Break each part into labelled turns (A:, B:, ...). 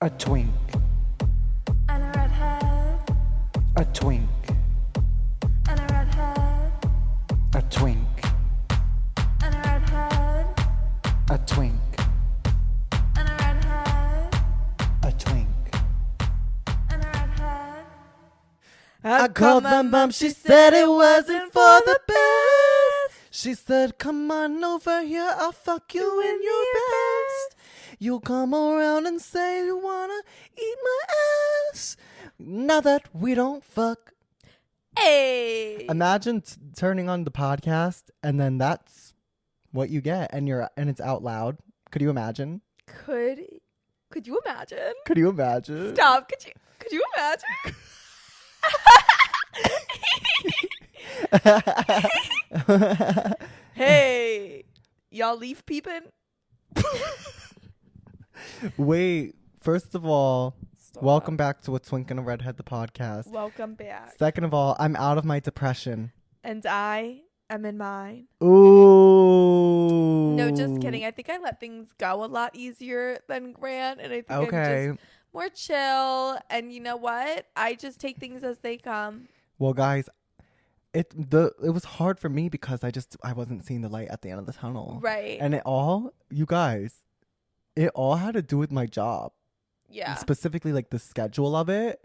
A: A twink.
B: And a redhead.
A: A twink.
B: And a redhead.
A: A twink.
B: And a redhead.
A: A twink.
B: And a redhead.
A: A twink.
B: And a redhead.
C: I called my mom, she said it wasn't for the best. She said, come on over here, I'll fuck you in your best. You'll come around and say you wanna eat my ass. Now that we don't fuck.
B: Hey.
C: Imagine turning on the podcast and then that's what you get, and it's out loud. Could you imagine?
B: Could you imagine?
C: Could you imagine?
B: Stop. Could you imagine? Hey. Y'all leaf peeping?
C: Wait, first of all,
B: Stop.
C: welcome back to A Twink and a Redhead, the podcast.
B: Welcome back.
C: Second of all, I'm out of my depression.
B: And I am in mine.
C: Ooh.
B: No, just kidding. I think I let things go a lot easier than Grant, and I think I'm just more chill. And you know what? I just take things as they come.
C: Well, guys, it was hard for me because I wasn't seeing the light at the end of the tunnel.
B: Right.
C: And it all had to do with my job.
B: Yeah.
C: Specifically, like the schedule of it.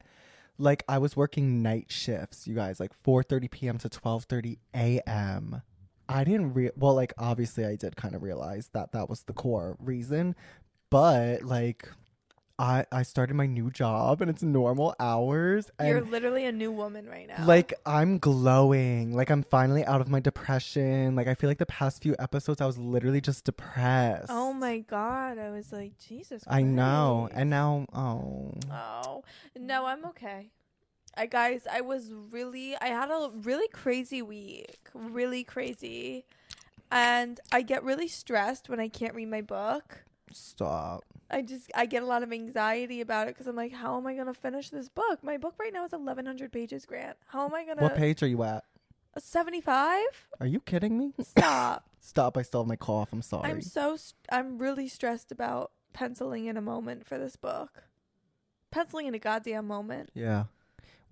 C: Like I was working night shifts, you guys, like 4:30 p.m. to 12:30 a.m. I didn't obviously I did kind of realize that was the core reason, but like I started my new job and it's normal hours. And
B: You're literally a new woman right now.
C: like I'm glowing. Like I'm finally out of my depression. Like I feel like the past few episodes I was literally just depressed.
B: Oh my God. I was like, Jesus Christ.
C: I know. And now,
B: Oh. No, I'm okay. I had a really crazy week. Really crazy. And I get really stressed when I can't read my book.
C: stop.
B: I get a lot of anxiety about it because I'm like, how am I going to finish this book? My book right now is 1,100 pages, Grant. How am I going to...
C: What page are you at?
B: 75?
C: Are you kidding me?
B: Stop.
C: Stop. I still have my cough. I'm sorry.
B: I'm really stressed about penciling in a moment for this book. Penciling in a goddamn moment.
C: Yeah.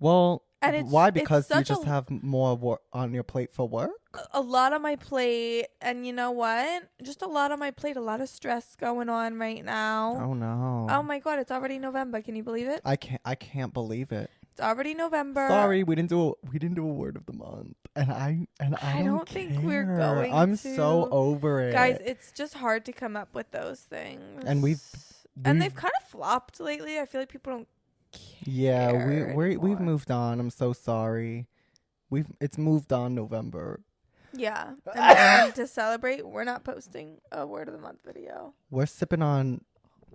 C: Well,
B: And
C: why? Because you
B: such
C: just have more work on your plate for work?
B: a lot on my plate, and you know what? Just a lot on my plate, a lot of stress going on right now.
C: Oh no.
B: Oh my God, it's already November. Can you believe it?
C: I can't believe it.
B: It's already November.
C: Sorry, we didn't do a word of the month. And I don't
B: think we're going
C: I'm
B: to.
C: so over it.
B: Guys, it's just hard to come up with those things.
C: And
B: they've kind of flopped lately. I feel like people don't care.
C: Yeah, we've
B: anymore.
C: moved on. I'm so sorry. It's moved on November.
B: Yeah. And to celebrate, we're not posting a word of the month video.
C: We're sipping on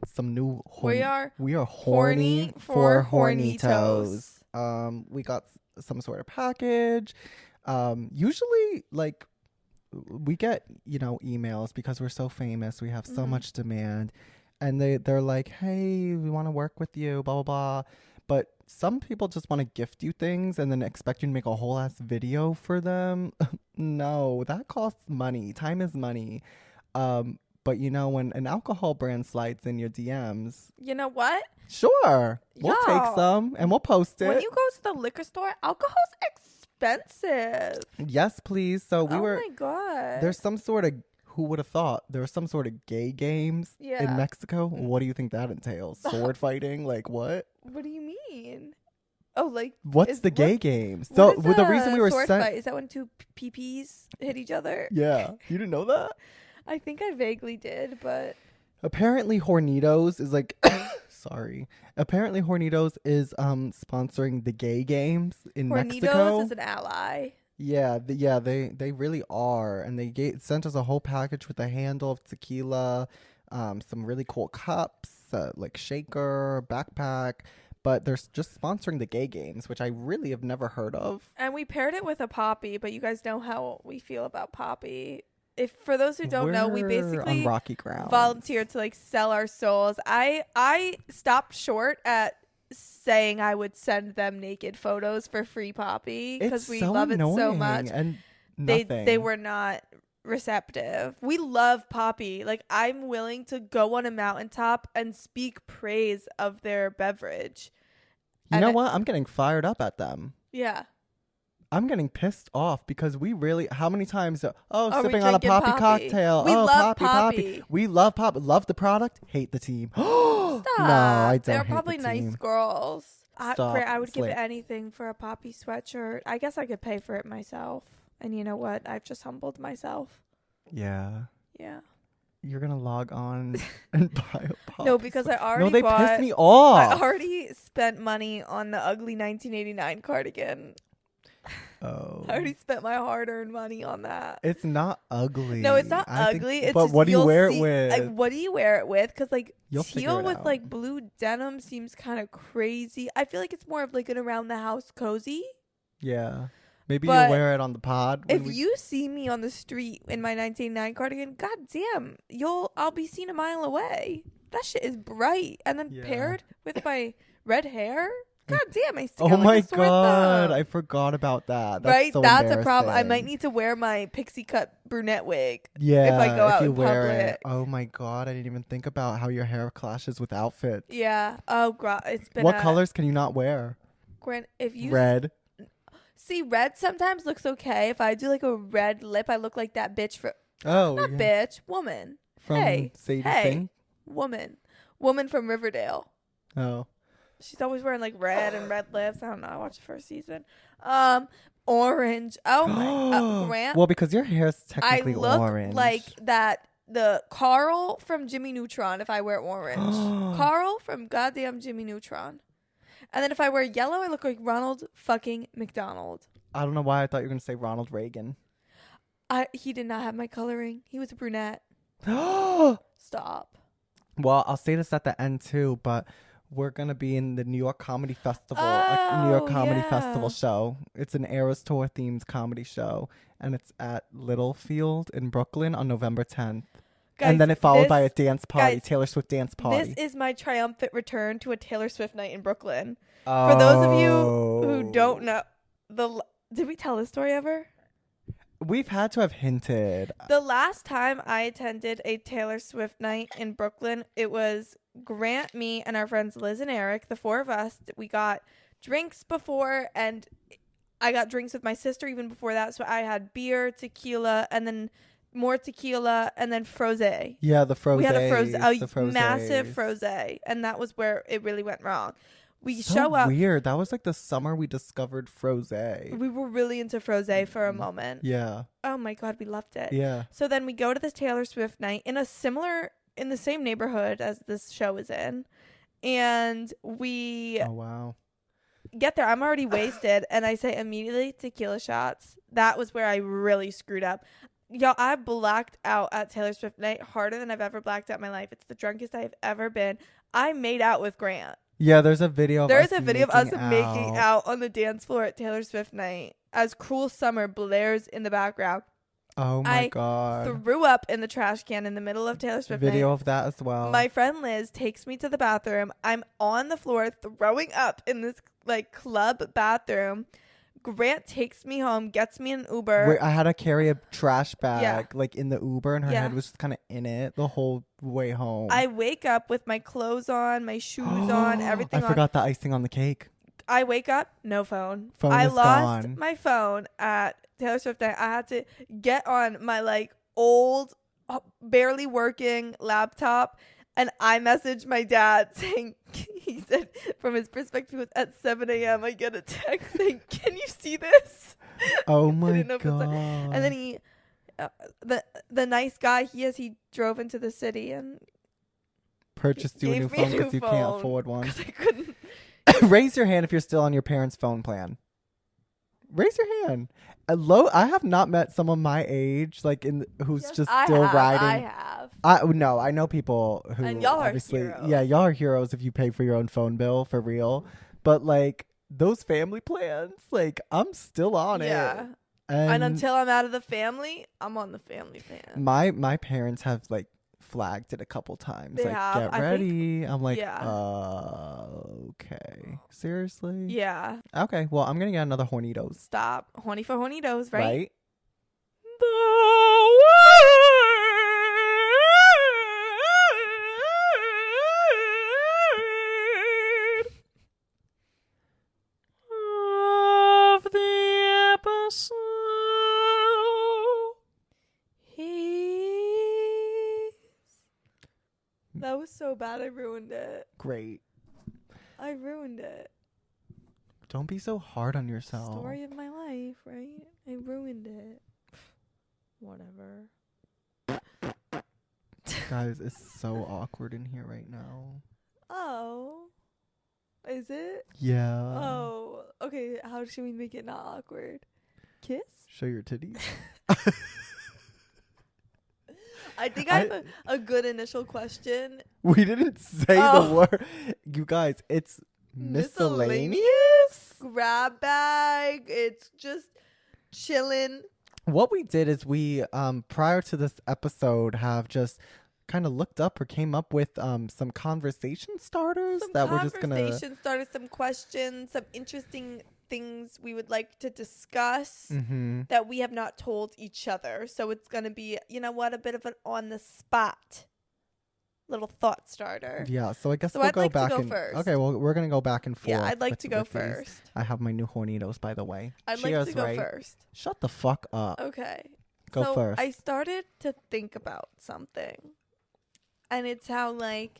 C: some new
B: We are
C: horny for horny toes.
B: toes.
C: We got some sort of package. Usually like we get, emails because we're so famous. We have so much demand. And they're like, hey, we want to work with you, blah, blah, blah. But some people just want to gift you things and then expect you to make a whole ass video for them. No, that costs money. Time is money. But when an alcohol brand slides in your DMs,
B: You know what?
C: sure, we'll
B: Yo.
C: take some and we'll post it.
B: When you go to the liquor store, alcohol's expensive.
C: Yes, please. So
B: my God.
C: there's some sort of, who would have thought, there were some sort of gay games
B: Yeah.
C: in Mexico. What do you think that entails? Sword fighting? Like what?
B: What do you mean? Oh, like
C: What's the gay games?
B: what
C: So
B: is
C: the
B: a
C: reason we were
B: sword
C: sent.
B: fight? Is that when two PPs hit each other?
C: Yeah, you didn't know that?
B: I think I vaguely did, but
C: Apparently, Hornitos is like. Sorry. Apparently, Hornitos is sponsoring the gay games in Mexico.
B: Hornitos is an ally.
C: Yeah, they really are, and they sent us a whole package with a handle of tequila, some really cool cups, like shaker, backpack. But they're just sponsoring the gay games, which I really have never heard of.
B: And we paired it with a poppy, but you guys know how we feel about poppy. If for those who don't know, we
C: We're
B: basically
C: on rocky ground.
B: volunteered to like sell our souls. I stopped short at saying I would send them naked photos for free poppy because we
C: so
B: love it so
C: annoying,
B: much.
C: and nothing.
B: They were not receptive. We love Poppy. Like, I'm willing to go on a mountaintop and speak praise of their beverage.
C: You know what? I'm getting fired up at them.
B: Yeah.
C: I'm getting pissed off because we really, how many times,
B: Are we
C: sipping on a
B: drinking
C: poppy
B: Poppy?
C: cocktail.
B: We
C: oh,
B: love
C: poppy. We love Poppy. Love the product, hate the team.
B: Stop.
C: No, I don't
B: They're
C: hate
B: probably
C: the
B: nice
C: team.
B: girls.
C: Stop.
B: I would give
C: Slate.
B: anything for a Poppy sweatshirt. I guess I could pay for it myself. And you know what? I've just humbled myself.
C: Yeah.
B: Yeah.
C: You're going to log on and buy a Poppy.
B: No, because I already
C: No, they
B: bought,
C: pissed me off.
B: I already spent money on the ugly 1989 cardigan.
C: Oh.
B: I already spent my hard-earned money on that.
C: It's not ugly.
B: No, it's not
C: I think-
B: ugly. It's
C: but
B: just,
C: what do you
B: you'll
C: wear
B: see-
C: it with?
B: Like, what do you wear it with? Because like
C: You'll figure
B: teal
C: it
B: with
C: out.
B: like blue denim seems kind of crazy. I feel like it's more of like an around the house cozy.
C: Yeah. Maybe
B: But
C: you wear it on the pod.
B: If you see me on the street in my 1989 cardigan, goddamn, I'll be seen a mile away. That shit is bright, and then
C: Yeah.
B: paired with my red hair. God damn, I stick
C: Oh
B: out
C: my
B: like a sore
C: god,
B: thumb.
C: I forgot about that. That's
B: Right,
C: so
B: that's a problem. I might
C: embarrassing.
B: need to wear my pixie cut brunette wig.
C: Yeah,
B: if I go out
C: you
B: in
C: wear
B: public.
C: it. Oh my god, I didn't even think about how your hair clashes with outfits.
B: Yeah. Oh god, it's been
C: What colors can you not wear?
B: If you
C: Red.
B: see red, sometimes looks okay. If I do like a red lip, I look like that bitch for
C: Oh,
B: not
C: yeah.
B: bitch, woman.
C: From
B: hey,
C: Sadie
B: hey.
C: Sink.
B: Woman from Riverdale.
C: Oh.
B: She's always wearing like red and red lips. I don't know. I watched the first season. Orange. Oh my. Grant.
C: Well, because your hair is
B: I
C: technically
B: look
C: orange.
B: like the Carl from Jimmy Neutron if I wear orange. Carl from goddamn Jimmy Neutron. And then if I wear yellow, I look like Ronald fucking McDonald.
C: I don't know why I thought you were gonna say Ronald Reagan.
B: He did not have my coloring. He was a brunette.
C: Well,
B: Stop.
C: I'll say this at the end too, but we're gonna be in the New York Comedy Festival, a New York
B: Oh,
C: Comedy
B: yeah.
C: Festival show. It's an Eras Tour themed comedy show, and it's at Littlefield in Brooklyn on November 10th.
B: Guys,
C: and then it followed by a
B: this-
C: dance party,
B: guys,
C: Taylor Swift dance party.
B: This is my triumphant return to a Taylor Swift night in Brooklyn. For those of you who don't know, did we tell this story ever?
C: We've had to have hinted.
B: The last time I attended a Taylor Swift night in Brooklyn, it was Grant, me, and our friends Liz and Eric, the four of us. We got drinks before, and I got drinks with my sister even before that. So I had beer, tequila, and then more tequila, and then frosé.
C: Yeah, the frosé.
B: We had a
C: frosés.
B: massive frosé, and that was where it really went wrong. We
C: So
B: show up.
C: weird. That was like the summer we discovered frosé.
B: We were really into frosé for a moment.
C: Yeah.
B: Oh my god, we loved it.
C: Yeah.
B: So then we go to this Taylor Swift night in the same neighborhood as this show is in, and we
C: Oh wow.
B: get there. I'm already wasted, and I say immediately tequila shots. That was where I really screwed up. Y'all, I blacked out at Taylor Swift night harder than I've ever blacked out in my life. It's the drunkest I've ever been. I made out with Grant.
C: Yeah, there's a video of
B: There's
C: us
B: a video of us
C: making
B: making out on the dance floor at Taylor Swift night as Cruel Summer blares in the background.
C: Oh my
B: I
C: god.
B: Threw up in the trash can in the middle of Taylor Swift
C: Video
B: night.
C: of that as well.
B: My friend Liz takes me to the bathroom. I'm on the floor throwing up in this like club bathroom. Grant takes me home, gets me an Uber.
C: Where I had to carry a trash bag
B: Yeah.
C: like in the Uber, and her
B: Yeah.
C: head was just kind of in it the whole way home.
B: I wake up with my clothes on, my shoes on, everything
C: I
B: on.
C: forgot the icing on the cake.
B: I wake up, no phone.
C: Phone
B: I
C: is
B: lost
C: gone.
B: my phone at Taylor Swift night. I had to get on my like old, barely working laptop, and I messaged my dad saying, he said from his perspective, it was at 7 a.m. I get a text saying, "Can you see this?"
C: Oh
B: I
C: my
B: didn't know if it was
C: god.
B: like- and then he, the nice guy he drove into the city and
C: Purchased you a new
B: gave me a
C: phone
B: new
C: because you can't
B: phone.
C: afford one.
B: 'cause I couldn't.
C: Raise your hand if you're still on your parents' phone plan. Raise your hand. I have not met someone my age, like who's
B: Yes,
C: just
B: I
C: still
B: have,
C: riding.
B: I have.
C: No, I know people who
B: And y'all are
C: obviously,
B: heroes.
C: yeah, y'all are heroes if you pay for your own phone bill for real. But like those family plans, like I'm still on it.
B: Yeah.
C: And
B: And until I'm out of the family, I'm on the family plan.
C: my parents have like flagged it a couple times.
B: They
C: like
B: have.
C: get
B: I think-
C: ready. I'm like,
B: yeah.
C: okay, seriously.
B: Yeah.
C: Okay, well I'm gonna get another Hornitos.
B: Stop. Horny for hornitos, right?
C: Right?
B: The was so bad. I ruined it.
C: Great.
B: I ruined it.
C: Don't be so hard on yourself.
B: Story of my life, right? I ruined it. Whatever.
C: Guys, it's so awkward in here right now.
B: Oh. Is it?
C: Yeah.
B: Oh. Okay, how should we make it not awkward? Kiss?
C: Show your titties.
B: I think I have a good initial question.
C: We didn't say the word. You guys, it's miscellaneous.
B: Grab bag. It's just chilling.
C: What we did is we, prior to this episode, have just kind of looked up or came up with some conversation starters that we're just gonna.
B: Conversation starters, some questions, some interesting things we would like to discuss that we have not told each other. So it's gonna be, you know what, a bit of an on the spot little thought starter.
C: Yeah, so I guess
B: So
C: we'll
B: I'd
C: go
B: like to
C: back
B: go
C: and
B: first.
C: okay, well we're gonna go back and forth.
B: Yeah, I'd like to go
C: with these.
B: first.
C: I have my new Hornitos, by the way.
B: I'd
C: Cheers,
B: like to go
C: right?
B: first.
C: Shut the fuck up.
B: Okay.
C: Go
B: so
C: first.
B: I started to think about something. And it's how, like,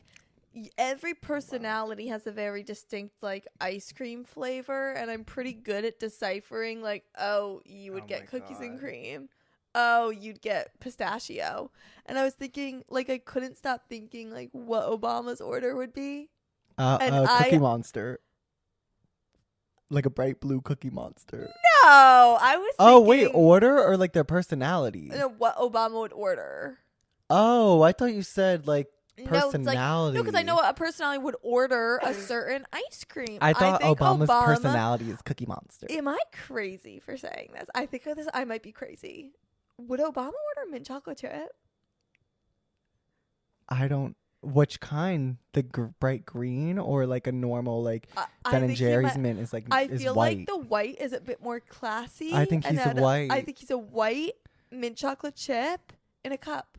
B: every personality has a very distinct, like, ice cream flavor. And I'm pretty good at deciphering, like, oh, you would get cookies and cream. Oh, you'd get pistachio. And I was thinking, like, I couldn't stop thinking, like, what Obama's order would be.
C: Cookie Monster. Like a bright blue Cookie Monster.
B: No, I was
C: Oh,
B: thinking,
C: wait, order or like their personality?
B: no, what Obama would order.
C: Oh, I thought you said like
B: No, it's like,
C: personality.
B: no, because I know a personality would order a cerder ice cream.
C: I thought
B: think
C: Obama's
B: Obama,
C: personality is Cookie Monster.
B: Am I crazy for saying this? I think of this. I might be crazy. Would Obama order mint chocolate chip?
C: I don't. Which kind? The bright green or like a normal like Ben and Jerry's mint is like
B: I
C: is
B: feel
C: white.
B: like the white is a bit more classy.
C: I think he's white.
B: I think he's a white mint chocolate chip in a cup.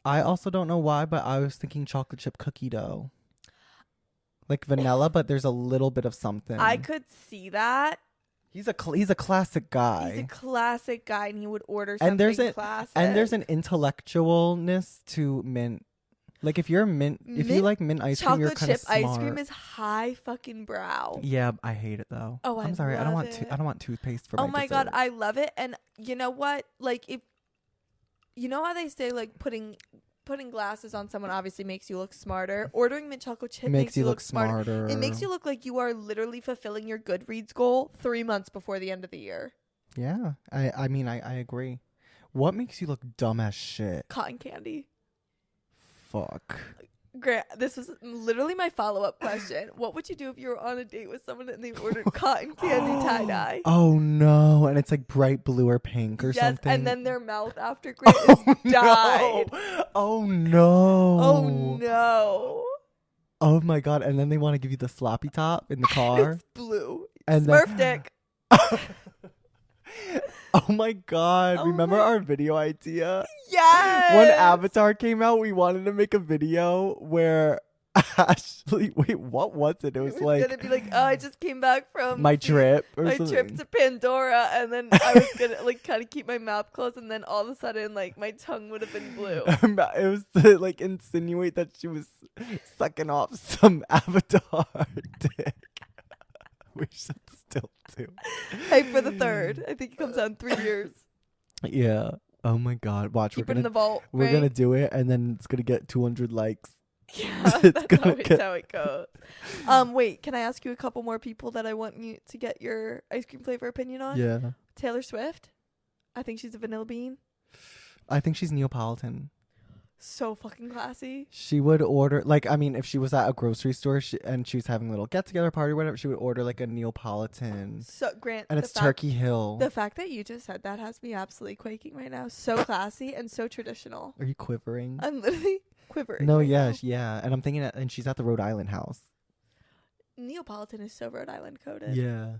C: I also don't know why, but I was thinking chocolate chip cookie dough. Like vanilla, but there's a little bit of something.
B: I could see that.
C: He's a classic guy.
B: He's a classic guy, and he would order
C: And
B: something classic.
C: And there's an intellectualness to mint. Like if you're if you like mint ice cream, you're kind of smart.
B: Chocolate chip ice cream is high fucking brow.
C: Yeah, I hate it though.
B: Oh,
C: I'm sorry. I don't want
B: it.
C: I don't want toothpaste for
B: Oh
C: my
B: my god,
C: dessert.
B: I love it. And you know what? Like if you know how they say like putting glasses on someone obviously makes you look smarter. Ordering mint chocolate chip makes you look smarter. It makes you look like you are literally fulfilling your Goodreads goal 3 months before the end of the year.
C: Yeah, I mean I agree. What makes you look dumb as shit?
B: Cotton candy.
C: Fuck.
B: Grant, this was literally my follow-up question. What would you do if you were on a date with someone and they ordered cotton candy tie-dye?
C: Oh no, and it's like bright blue or pink or something.
B: Yes, and then their mouth after Grant is dyed.
C: No. Oh no.
B: Oh no.
C: Oh my god, and then they want to give you the sloppy top in the car.
B: It's blue.
C: And
B: Smurf dick.
C: Oh my god,
B: Oh
C: remember
B: my-
C: our video idea?
B: Yes.
C: When Avatar came out, we wanted to make a video where Ashley, wait, what was it? It was like
B: gonna be like, oh, I just came back from
C: my trip or
B: my
C: something.
B: trip to Pandora, and then I was gonna like kind of keep my mouth closed, and then all of a sudden, like my tongue would have been blue.
C: It was to like insinuate that she was sucking off some Avatar dick. We should still do.
B: Hey, for the third, I think it comes out in 3 years.
C: Yeah. Oh my god. Watch,
B: Keep it in the vault.
C: we're
B: right?
C: gonna do it, and then it's gonna get 200 likes.
B: Yeah,
C: It's
B: that's
C: gonna
B: always
C: get-
B: how it goes. Wait, can I ask you a couple more people that I want you to get your ice cream flavor opinion on?
C: Yeah.
B: Taylor Swift. I think she's a vanilla bean.
C: I think she's Neapolitan.
B: So fucking classy.
C: She would order, like, I mean, if she was at a grocery store and she was having a little get-together party or whatever, she would order, like, a Neapolitan.
B: So, Grant.
C: And it's Turkey Hill.
B: The fact that you just said that has me absolutely quaking right now. So classy and so traditional.
C: Are you quivering?
B: I'm literally quivering.
C: No,
B: right
C: yeah,
B: now.
C: yeah. And I'm thinking, and she's at the Rhode Island house.
B: Neapolitan is so Rhode Island coded.
C: Yeah.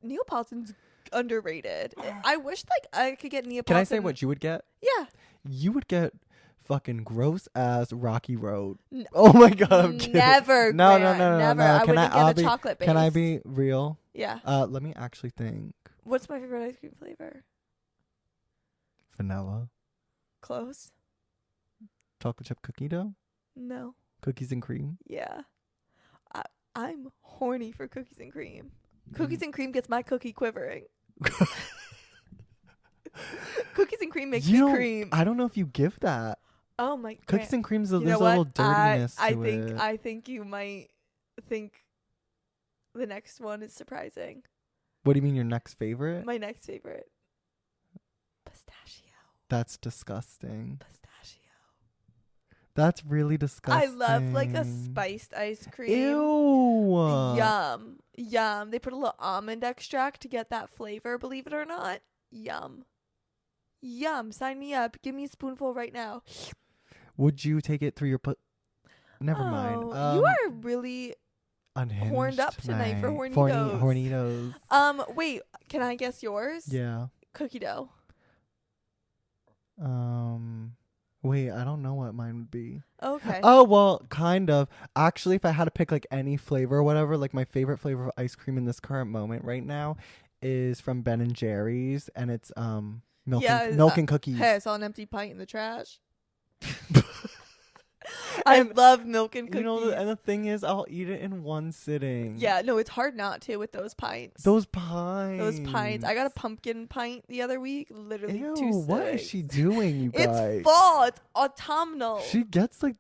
B: Neapolitan's underrated. I wish like I could get Neapolitan.
C: Can I say what you would get?
B: Yeah.
C: You would get fucking gross ass Rocky Road.
B: N-
C: Oh my god, I'm kidding.
B: Never.
C: No,
B: Grant,
C: no.
B: Never.
C: No.
B: I
C: Can
B: wouldn't
C: I'll
B: get a chocolate base.
C: Can I be real?
B: Yeah.
C: Let me actually think.
B: What's my favorite ice cream flavor?
C: Vanilla,
B: Close.
C: chocolate chip cookie dough,
B: No.
C: Cookies and cream.
B: Yeah. I'm horny for cookies and cream. Cookies and cream gets my cookie quivering. Cookies and cream makes me cream.
C: I don't know if you give that.
B: Oh my god.
C: Cookies and cream's
B: You know
C: there's a
B: what?
C: little dirtiness
B: I
C: to
B: think
C: it.
B: I think you might think the next one is surprising.
C: What do you mean your next favorite?
B: My next favorite. Pistachio.
C: That's disgusting.
B: Pistachio.
C: That's really disgusting.
B: I love like a spiced ice cream.
C: Ew.
B: Yum. Yum. They put a little almond extract to get that flavor, believe it or not. Yum. Yum. Sign me up. Give me a spoonful right now.
C: Would you take it through your Never mind.
B: You are really
C: unhinged
B: horned up tonight for
C: tonight.
B: hornitos.
C: Hornitos.
B: Wait, can I guess yours?
C: Yeah.
B: Cookie dough.
C: Wait, I don't know what mine would be.
B: Okay.
C: Oh, well, kind of. Actually, if I had to pick like any flavor or whatever, like my favorite flavor of ice cream in this current moment right now is from Ben and Jerry's, and it's milk and cookies.
B: Hey, I saw an empty pint in the trash. I love milk and cookies.
C: You know, and the thing is, I'll eat it in one sitting.
B: Yeah, no, it's hard not to with those pints.
C: Those pints.
B: I got a pumpkin pint the other week. Literally
C: Ew,
B: 2
C: what is she doing, you guys?
B: It's fall. It's autumnal.
C: She gets like,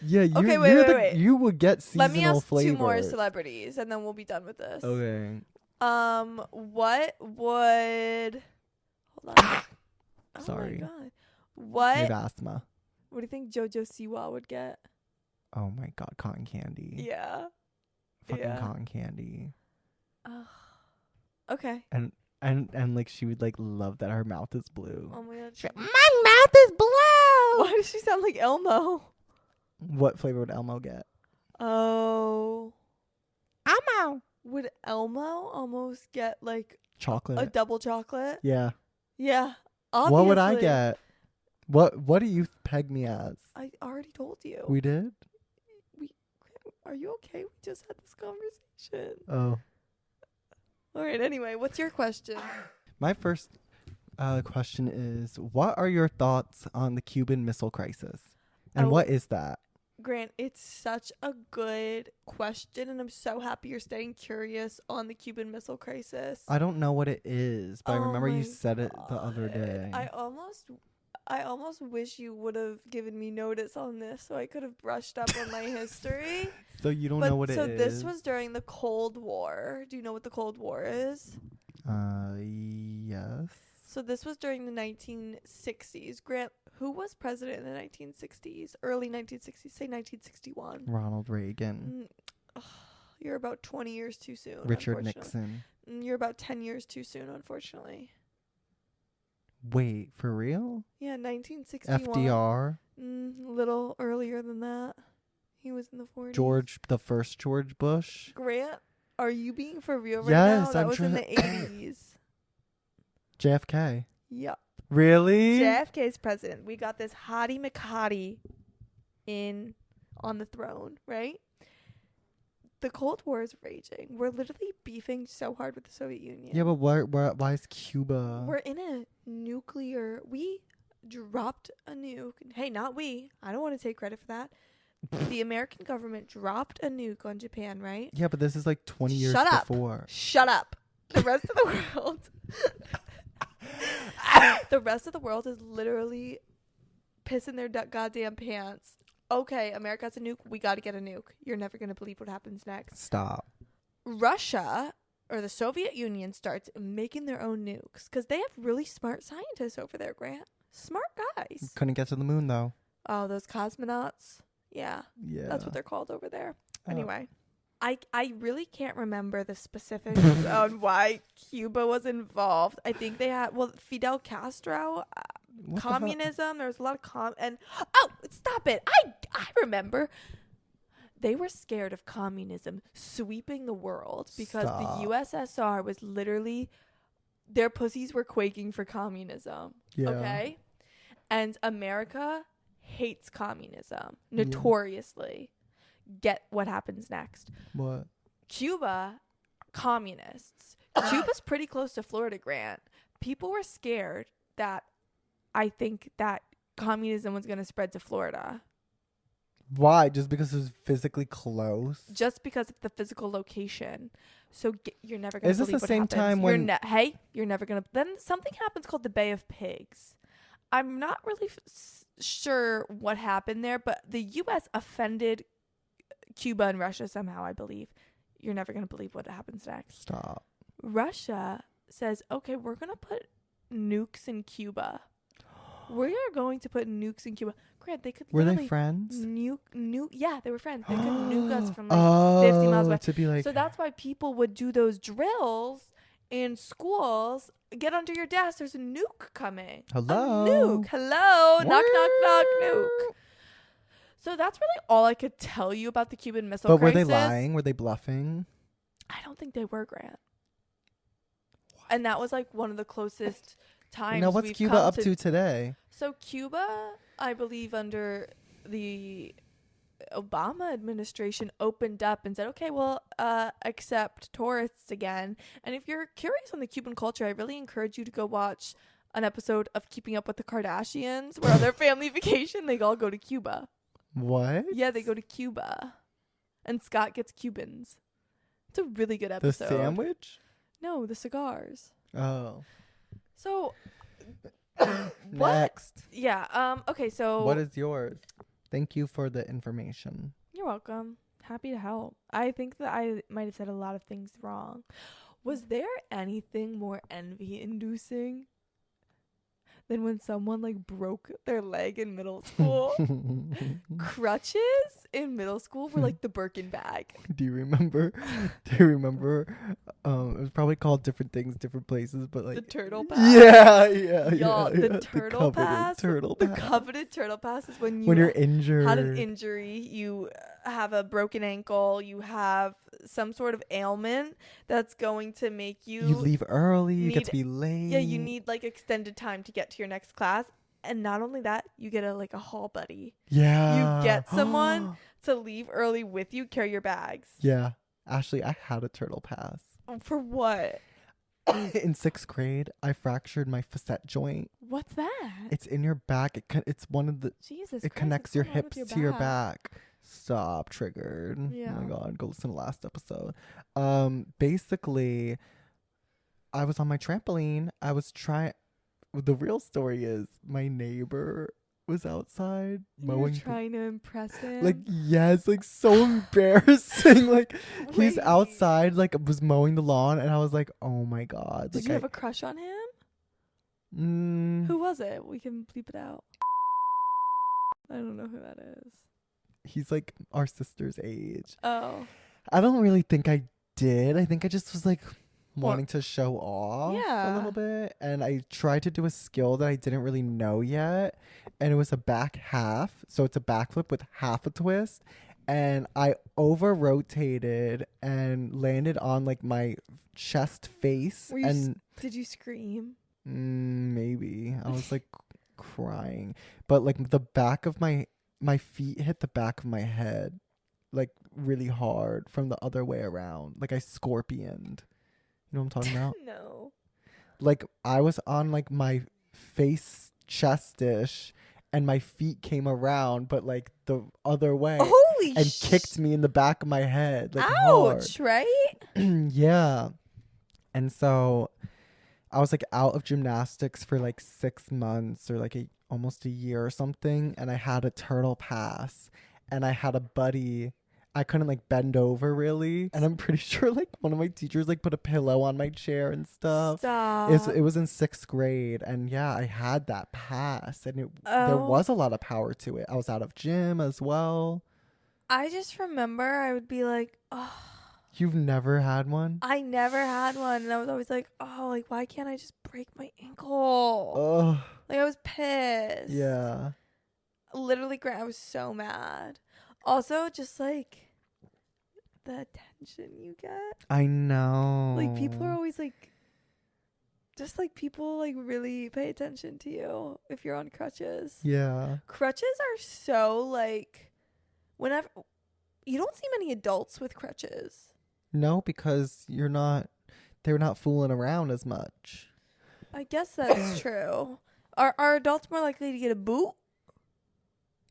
C: yeah. You,
B: Okay, wait.
C: You would get seasonal
B: Let me ask
C: flavors.
B: 2 more celebrities, and then we'll be done with this.
C: Okay.
B: What would? Hold on.
C: Sorry.
B: Oh my god.
C: You
B: What?
C: have asthma.
B: What do you think JoJo Siwa would get?
C: Oh my god, cotton candy.
B: Yeah.
C: Fucking
B: Yeah.
C: cotton candy.
B: Okay.
C: And like she would like love that her mouth is blue.
B: Oh my god.
C: My mouth is blue.
B: Why does she sound like Elmo?
C: What flavor would Elmo get?
B: Oh.
C: Elmo.
B: Would Elmo almost get like
C: Chocolate.
B: a double chocolate?
C: Yeah.
B: Yeah. Obviously.
C: What would I get? What do you peg me as?
B: I already told you.
C: We did?
B: Are you okay? We just had this conversation.
C: Oh.
B: All right. Anyway, what's your question?
C: My first question is, what are your thoughts on the Cuban Missile Crisis? And what is that?
B: Grant, it's such a good question, and I'm so happy you're staying curious on the Cuban Missile Crisis.
C: I don't know what it is, but I remember
B: my
C: you said it the other day.
B: I almost wish you would have given me notice on this so I could have brushed up on my history.
C: So you don't know what it is?
B: So this was during the Cold War. Do you know what the Cold War is?
C: Yes.
B: So this was during the 1960s. Grant, who was president in the 1960s? Early 1960s. Say 1961.
C: Ronald Reagan.
B: You're about 20 years too soon.
C: Richard Nixon.
B: You're about 10 years too soon, unfortunately.
C: Wait, for real?
B: Yeah, 1961.
C: FDR?
B: Little earlier than that. He was in the 40s.
C: The first George Bush?
B: Grant, are you being for real right
C: Yes,
B: now? That
C: I'm
B: was in the 80s.
C: JFK?
B: Yep.
C: Really?
B: JFK's president. We got this hottie McHottie on the throne, right? The Cold War is raging. We're literally beefing so hard with the Soviet Union.
C: Yeah, but why is Cuba?
B: We're in a nuclear... We dropped a nuke. Hey, not we. I don't want to take credit for that. The American government dropped a nuke on Japan, right?
C: Yeah, but this is like 20 years before.
B: Shut up. The rest of the world... the rest of the world is literally pissing their goddamn pants. Okay, America has a nuke. We got to get a nuke. You're never going to believe what happens next.
C: Stop.
B: Russia, or the Soviet Union, starts making their own nukes because they have really smart scientists over there, Grant. Smart guys.
C: Couldn't get to the moon, though.
B: Oh, those cosmonauts? Yeah.
C: Yeah.
B: That's what they're called over there. Anyway. I really can't remember the specifics on why Cuba was involved. I think they had, Fidel Castro, communism. There was a lot of stop it. I remember. They were scared of communism sweeping the world because the USSR was literally, their pussies were quaking for communism. Yeah. Okay? And America hates communism, notoriously. Get what happens next.
C: What?
B: Cuba, communists. Cuba's pretty close to Florida, Grant. People were scared that communism was going to spread to Florida.
C: Why? Just because it's physically close?
B: Just because of the physical location. So you're never going to
C: Is this
B: believe
C: the
B: what
C: same
B: happens.
C: time
B: You're
C: when-
B: hey, you're never going to. Then something happens called the Bay of Pigs. I'm not really sure what happened there, but the U.S. offended Cuba and Russia somehow, I believe. You're never going to believe what happens next.
C: Stop.
B: Russia says, okay, we're going to put nukes in Cuba. We are going to put nukes in Cuba. Grant, they could
C: Were
B: literally
C: they friends?
B: nuke. Yeah, they were friends. They could nuke us from like 50 miles away.
C: To be like,
B: So that's why people would do those drills in schools. Get under your desk. There's a nuke coming.
C: hello.
B: A nuke. Hello. Knock, knock, knock, nuke. So that's really all I could tell you about the Cuban Missile
C: But
B: Crisis.
C: were they lying? Were they bluffing?
B: I don't think they were, Grant. And that was like one of the closest times.
C: Now, what's
B: we've
C: Cuba
B: come
C: up to today?
B: So Cuba, I believe under the Obama administration, opened up and said, okay, we'll accept tourists again. And if you're curious on the Cuban culture, I really encourage you to go watch an episode of Keeping Up with the Kardashians, where on their family vacation, they all go to Cuba.
C: What?
B: Yeah, they go to Cuba. And Scott gets Cubans. It's a really good
C: The
B: episode.
C: sandwich?
B: No, the cigars.
C: Oh.
B: So,
C: Next.
B: yeah. Okay, so.
C: What is yours? Thank you for the information.
B: You're welcome. Happy to help. I think that I might have said a lot of things wrong. Was there anything more envy-inducing than when someone like broke their leg in middle school? Crutches in middle school were like the Birkin bag.
C: Do you remember? Do you remember? It was probably called different things, different places, but like
B: The turtle pass.
C: Yeah.
B: Y'all,
C: yeah.
B: the turtle
C: coveted
B: pass.
C: Turtle
B: The
C: pass.
B: coveted turtle pass is when
C: When
B: you
C: you're injured.
B: had an injury, you have a broken ankle, you have some sort of ailment that's going to make you
C: leave early. You get
B: need-
C: to be late.
B: yeah, you need like extended time to get to your next class. And not only that, you get a hall buddy.
C: Yeah.
B: You get someone to leave early with you, carry your bags.
C: Yeah. Ashley, I had a turtle pass.
B: For what?
C: In 6th grade, I fractured my facet joint.
B: What's that?
C: It's in your back. It's one of the.
B: Jesus
C: It
B: Christ,
C: connects
B: what's
C: your
B: going on with
C: hips to your back. Stop, triggered.
B: Yeah.
C: Oh my god, go listen to last episode. Basically, I was on my trampoline. I was trying. The real story is my neighbor was outside
B: You're
C: mowing.
B: trying to impress him.
C: Like, yes, like so embarrassing. Like he's
B: Wait.
C: outside, like was mowing the lawn, and I was like, oh my god.
B: Did
C: Like,
B: you have a crush on him? Who was it? We can bleep it out. I don't know who that is.
C: he's like our sister's age.
B: Oh.
C: I don't really think I did. I think I just was like wanting to show off a
B: Yeah.
C: little bit. And I tried to do a skill that I didn't really know yet. And it was a back half. So it's a backflip with half a twist. And I over rotated and landed on like my chest face.
B: Were you
C: And
B: Did you scream?
C: maybe I was like crying. But like the back of my feet hit the back of my head like really hard from the other way around. Like I scorpioned. You know what I'm talking about?
B: No.
C: Like I was on like my face chest-ish and my feet came around but like the other way
B: Holy
C: and kicked me in the back of my head like hard.
B: Ouch, right?
C: Yeah. And so I was like out of gymnastics for like 6 months or like almost a year or something. And I had a turtle pass and I had a buddy. I couldn't like bend over really. And I'm pretty sure like one of my teachers like put a pillow on my chair and stuff.
B: Stop.
C: It was in 6th grade. And yeah, I had that pass and there
B: Oh.
C: was a lot of power to it. I was out of gym as well.
B: I just remember I would be like, oh,
C: You've never had one?
B: I never had one. And I was always like, oh, like, why can't I just break my ankle?
C: Oh,
B: Like, I was pissed.
C: yeah.
B: Literally, Grant, I was so mad. Also, just like the attention you get.
C: I know.
B: Like, people are always like, just like people like really pay attention to you if you're on crutches.
C: Yeah.
B: Crutches are so like, whenever you don't see many adults with crutches.
C: No, because they're not fooling around as much.
B: I guess that's true. Are adults more likely to get a boot?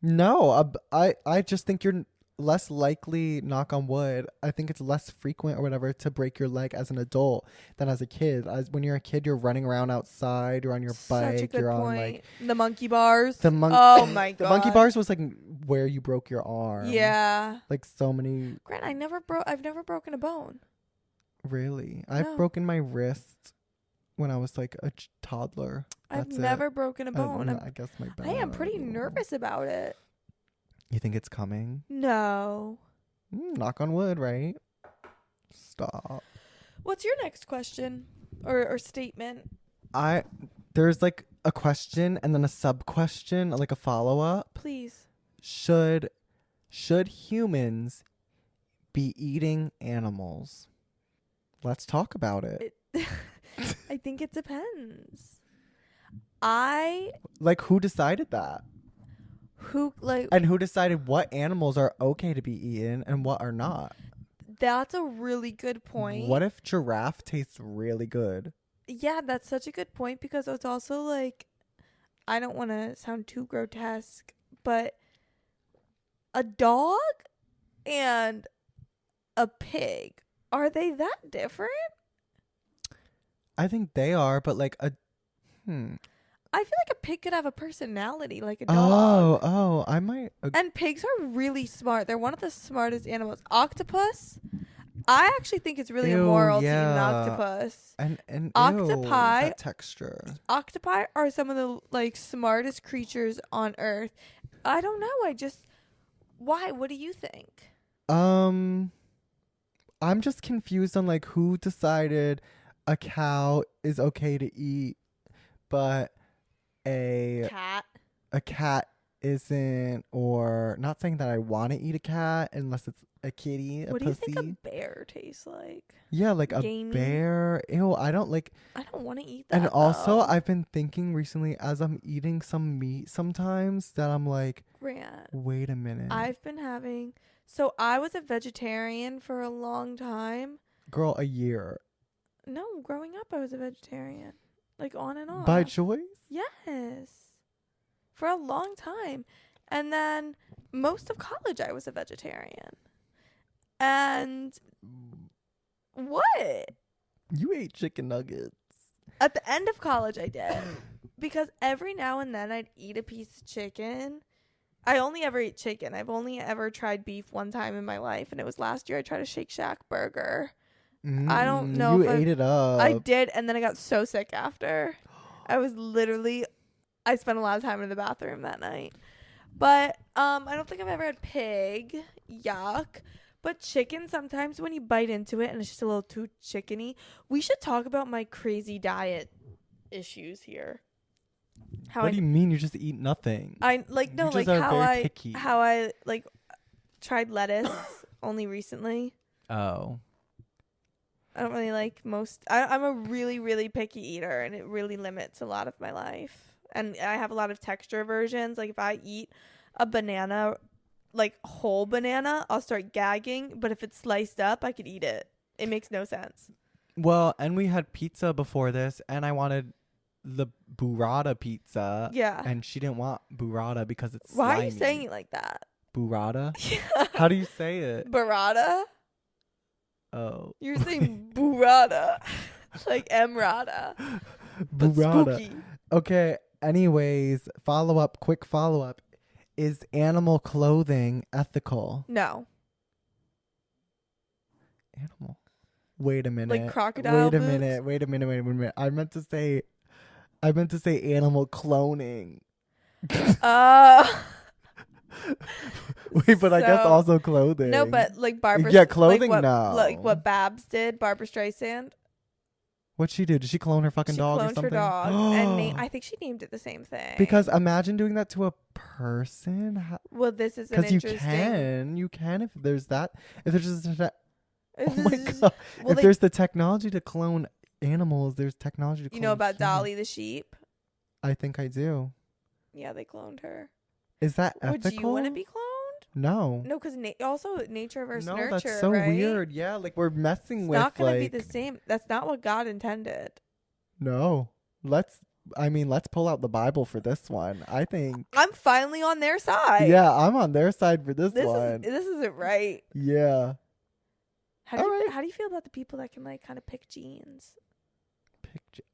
C: No, I just think you're less likely, knock on wood. I think it's less frequent or whatever to break your leg as an adult than as a kid. As when you're a kid, you're running around outside, you're on your
B: Such a
C: bike,
B: good
C: you're
B: point.
C: on like
B: The monkey bars.
C: the monkey.
B: Oh my god.
C: The monkey bars was like where you broke your arm.
B: Yeah.
C: Like so many.
B: Grant, I've never broken a bone.
C: Really,
B: No.
C: I've broken my wrist when I was like a toddler.
B: I've
C: That's it.
B: never broken a bone.
C: I guess my back.
B: I am pretty nervous about it.
C: You think it's coming?
B: No.
C: Knock on wood, right? Stop.
B: What's your next question or statement?
C: There's like a question and then a sub question, like a follow up.
B: Please.
C: Should humans be eating animals? Let's talk about it.
B: I think it depends.
C: Like who decided that? And who decided what animals are okay to be eaten and what are not?
B: That's a really good point.
C: What if giraffe tastes really good?
B: Yeah, that's such a good point because it's also like, I don't want to sound too grotesque, but a dog and a pig, are they that different?
C: I think they are, but like
B: I feel like a pig could have a personality like a dog.
C: Oh, I might.
B: And pigs are really smart. They're one of the smartest animals. Octopus, I actually think it's really immoral to eat an octopus.
C: And
B: Octopi-
C: that texture.
B: Octopi are some of the like smartest creatures on earth. I don't know. Why? What do you think?
C: I'm just confused on like who decided a cow is okay to eat, but a cat isn't, or not saying that I want to eat a cat unless it's a kitty,
B: What
C: a
B: do you
C: pussy.
B: think a bear tastes like?
C: Yeah, like
B: Gamey?
C: a bear. Ew, I don't
B: want to eat that.
C: And also,
B: though.
C: I've been thinking recently as I'm eating some meat sometimes that I'm like,
B: Grant,
C: wait a minute.
B: So I was a vegetarian for a long time.
C: Girl, a year.
B: No, growing up I was a vegetarian. Like on and off.
C: By choice?
B: Yes. For a long time. And then most of college I was a vegetarian. And what?
C: You ate chicken nuggets.
B: At the end of college I did. Because every now and then I'd eat a piece of chicken. I only ever eat chicken. I've only ever tried beef one time in my life, and it was last year. I tried a Shake Shack burger. I don't know
C: You
B: if
C: ate it up.
B: I did, and then I got so sick after. I spent a lot of time in the bathroom that night. But I don't think I've ever had pig. Yuck. But chicken, sometimes when you bite into it and it's just a little too chickeny. We should talk about my crazy diet issues here.
C: What do you mean you just eat nothing?
B: How
C: picky.
B: I like tried lettuce only recently.
C: Oh.
B: I don't really like I'm a really, really picky eater, and it really limits a lot of my life. And I have a lot of texture aversions. Like if I eat a banana, like whole banana, I'll start gagging. But if it's sliced up, I could eat it. It makes no sense.
C: Well, and we had pizza before this, and I wanted the burrata pizza.
B: Yeah.
C: And she didn't want burrata because it's
B: Why
C: slimy.
B: are you saying it like that?
C: Burrata?
B: Yeah.
C: How do you say it?
B: Burrata?
C: Oh.
B: You're saying burrata. Like emrata. But
C: Burrata.
B: spooky.
C: Okay, anyways, quick follow up. Is animal clothing ethical?
B: No.
C: Animal. Wait a minute.
B: Like crocodile
C: Wait a
B: boots?
C: minute. Wait a minute. I meant to say animal cloning. Wait, but I guess
B: So-
C: also clothing.
B: No, but like Barbara.
C: Yeah, clothing,
B: like what,
C: no.
B: Like what Babs did, Barbara Streisand.
C: What'd she do? Did she clone her fucking
B: She
C: dog or
B: cloned
C: something?
B: her dog, and I think she named it the same thing.
C: Because imagine doing that to a person.
B: well, this is an
C: Because you
B: interesting.
C: can if there's that. If there's just oh my god.
B: Well,
C: If there's the technology to clone animals, there's technology to clone
B: you know about
C: humans.
B: Dolly the sheep?
C: I think I do.
B: Yeah, they cloned her.
C: Is that ethical?
B: Would you want to be cloned?
C: No.
B: No, because also nature versus
C: No,
B: nurture.
C: that's so
B: right?
C: weird. Yeah, like we're messing
B: It's
C: with
B: not gonna
C: like
B: be the same. That's not what God intended.
C: no. I mean, let's pull out the Bible for this one. I think.
B: I'm finally on their side.
C: Yeah, I'm on their side for this one.
B: This isn't right.
C: Yeah.
B: How do you feel about the people that can like kind of pick genes?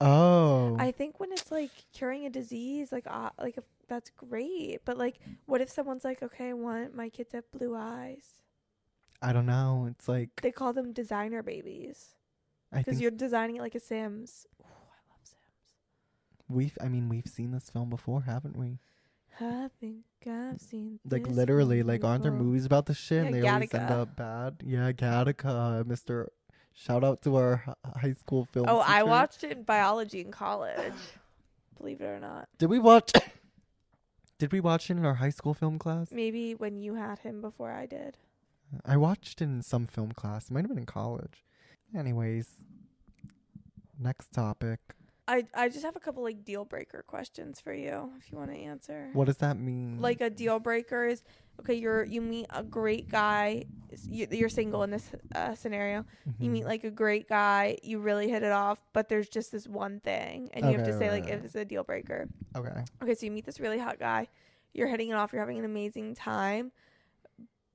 C: Oh.
B: I think when it's like curing a disease, like if that's great. But like, what if someone's like, okay, I want my kid to have blue eyes?
C: I don't know. It's like
B: They call them designer babies
C: I
B: because
C: think
B: you're designing it like a Sims. Ooh, I love Sims.
C: we've seen this film before, haven't we?
B: I think I've seen
C: Like
B: this
C: literally,
B: movie
C: like aren't there
B: before.
C: movies about this shit? And
B: Yeah,
C: they always end
B: Gattaca.
C: up bad. Yeah, Gattaca, Mr. Shout out to our high school film.
B: Oh, I
C: teacher.
B: watched it in biology in college. Believe it or not.
C: Did we watch? Did we watch it in our high school film class?
B: Maybe when you had him before I did.
C: I watched it in some film class. It might have been in college. Anyways, next topic.
B: I just have a couple like deal breaker questions for you if you want to answer.
C: What does that mean?
B: Like a deal breaker is okay. You meet a great guy. You're single in this scenario. You meet like a great guy. You really hit it off, but there's just this one thing, and you have to say like if it's a deal breaker.
C: Okay.
B: Okay, so you meet this really hot guy. You're hitting it off. You're having an amazing time,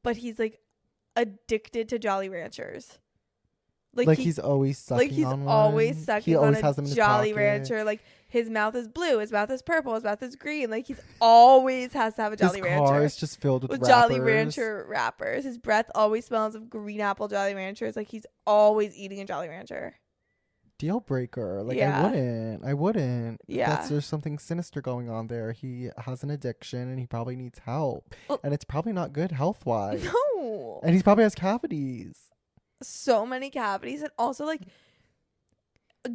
B: but he's like addicted to Jolly Ranchers.
C: Like he's always sucking on one.
B: Always sucking
C: He always
B: on
C: has
B: a
C: them in his
B: Jolly
C: pocket.
B: Rancher. Like his mouth is blue, his mouth is purple, his mouth is green. Like he's always has to have a Jolly
C: His
B: Rancher.
C: car is just filled with
B: Jolly
C: wrappers.
B: Rancher wrappers. His breath always smells of green apple Jolly Ranchers. Like he's always eating a Jolly Rancher.
C: Deal breaker. Like
B: Yeah.
C: I wouldn't.
B: Yeah.
C: There's something sinister going on there. He has an addiction and he probably needs help.
B: Well-
C: and it's probably not good health wise.
B: No.
C: And he probably has cavities.
B: So many cavities, and also like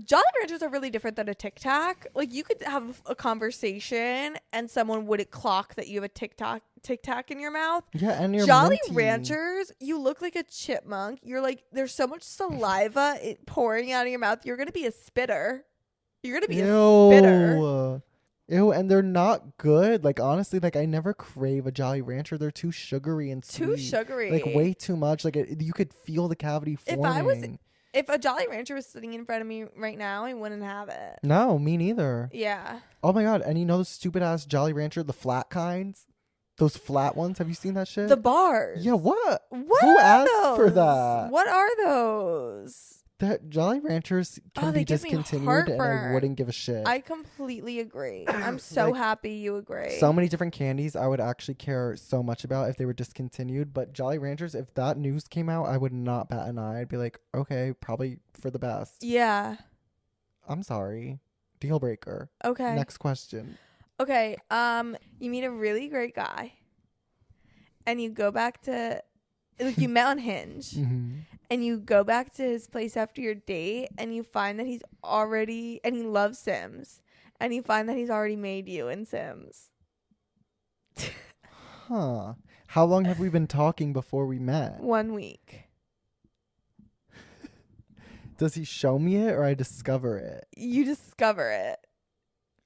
B: Jolly Ranchers are really different than a Tic Tac. Like you could have a conversation and someone wouldn't clock that you have a Tic Tac in your mouth.
C: Yeah, and you're
B: Jolly
C: minty.
B: Ranchers, you look like a chipmunk. You're like, there's so much saliva pouring out of your mouth. You're gonna be a spitter. You're gonna be a spitter.
C: Ew, and they're not good. Like honestly, like I never crave a Jolly Rancher. They're too sugary and sweet.
B: Too sugary.
C: Like way too much. Like you could feel the cavity forming.
B: If a Jolly Rancher was sitting in front of me right now, I wouldn't have it.
C: No, me neither.
B: Yeah.
C: Oh my god! And you know those stupid ass Jolly Rancher, the flat kinds, those flat ones. Have you seen that shit?
B: The bars.
C: Yeah. What?
B: What
C: Who
B: are
C: asked
B: those?
C: for that?
B: What are those?
C: That Jolly Ranchers can
B: they
C: be
B: give me
C: discontinued, and I
B: heartburn.
C: wouldn't give a shit.
B: I completely agree. I'm so
C: Like,
B: happy you agree.
C: So many different candies I would actually care so much about if they were discontinued. But Jolly Ranchers, if that news came out, I would not bat an eye. I'd be like, okay, probably for the best.
B: Yeah.
C: I'm sorry. Deal breaker.
B: Okay.
C: Next question.
B: Okay. You meet a really great guy, and you go back to, like, you met on Hinge, and you go back to his place after your date, and you find that he's already, and he loves Sims, and you find that he's already made you in Sims.
C: Huh. How long have we been talking before we met?
B: 1 week.
C: Does he show me it or I discover it?
B: You discover it.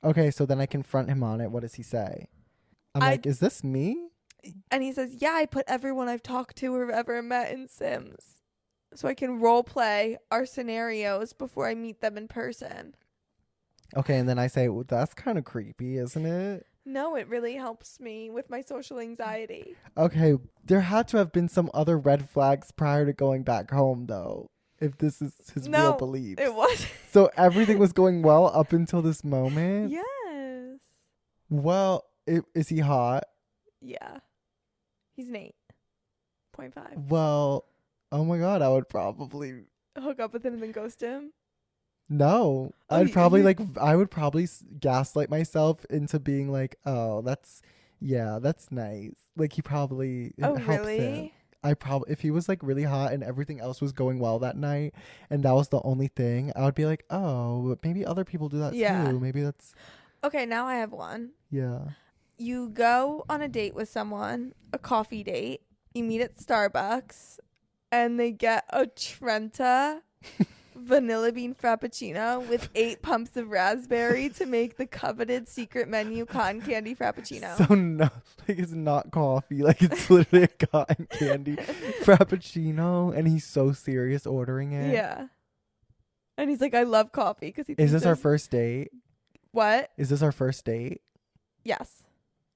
C: Okay, so then I confront him on it. What does he say? I'm like, is this me?
B: And he says, yeah, I put everyone I've talked to or ever met in Sims, so I can role play our scenarios before I meet them in person.
C: Okay, and then I say, well, that's kind of creepy, isn't it?
B: No, it really helps me with my social anxiety.
C: Okay, there had to have been some other red flags prior to going back home, though, if this is his real beliefs.
B: It was.
C: So everything was going well up until this moment?
B: Yes.
C: Well, is he hot?
B: Yeah. He's an 8.5.
C: Well, oh my god, I would probably...
B: Hook up with him and then ghost him?
C: No.
B: Oh,
C: I would probably gaslight myself into being like, oh, that's nice. Like he probably
B: Oh,
C: helps
B: really?
C: him. If he was like really hot and everything else was going well that night and that was the only thing, I would be like, oh, but maybe other people do that
B: Yeah.
C: too. Maybe that's...
B: Okay, now I have one.
C: Yeah.
B: You go on a date with someone, a coffee date. You meet at Starbucks, and they get a Trenta vanilla bean frappuccino with 8 pumps of raspberry to make the coveted secret menu cotton candy frappuccino.
C: So no, like it's not coffee. Like it's literally a cotton candy frappuccino, and he's so serious ordering it.
B: Yeah. And he's like, I love coffee because he
C: Is
B: thinks
C: this our
B: there's-
C: first date?
B: What?
C: Is this our first date?
B: Yes.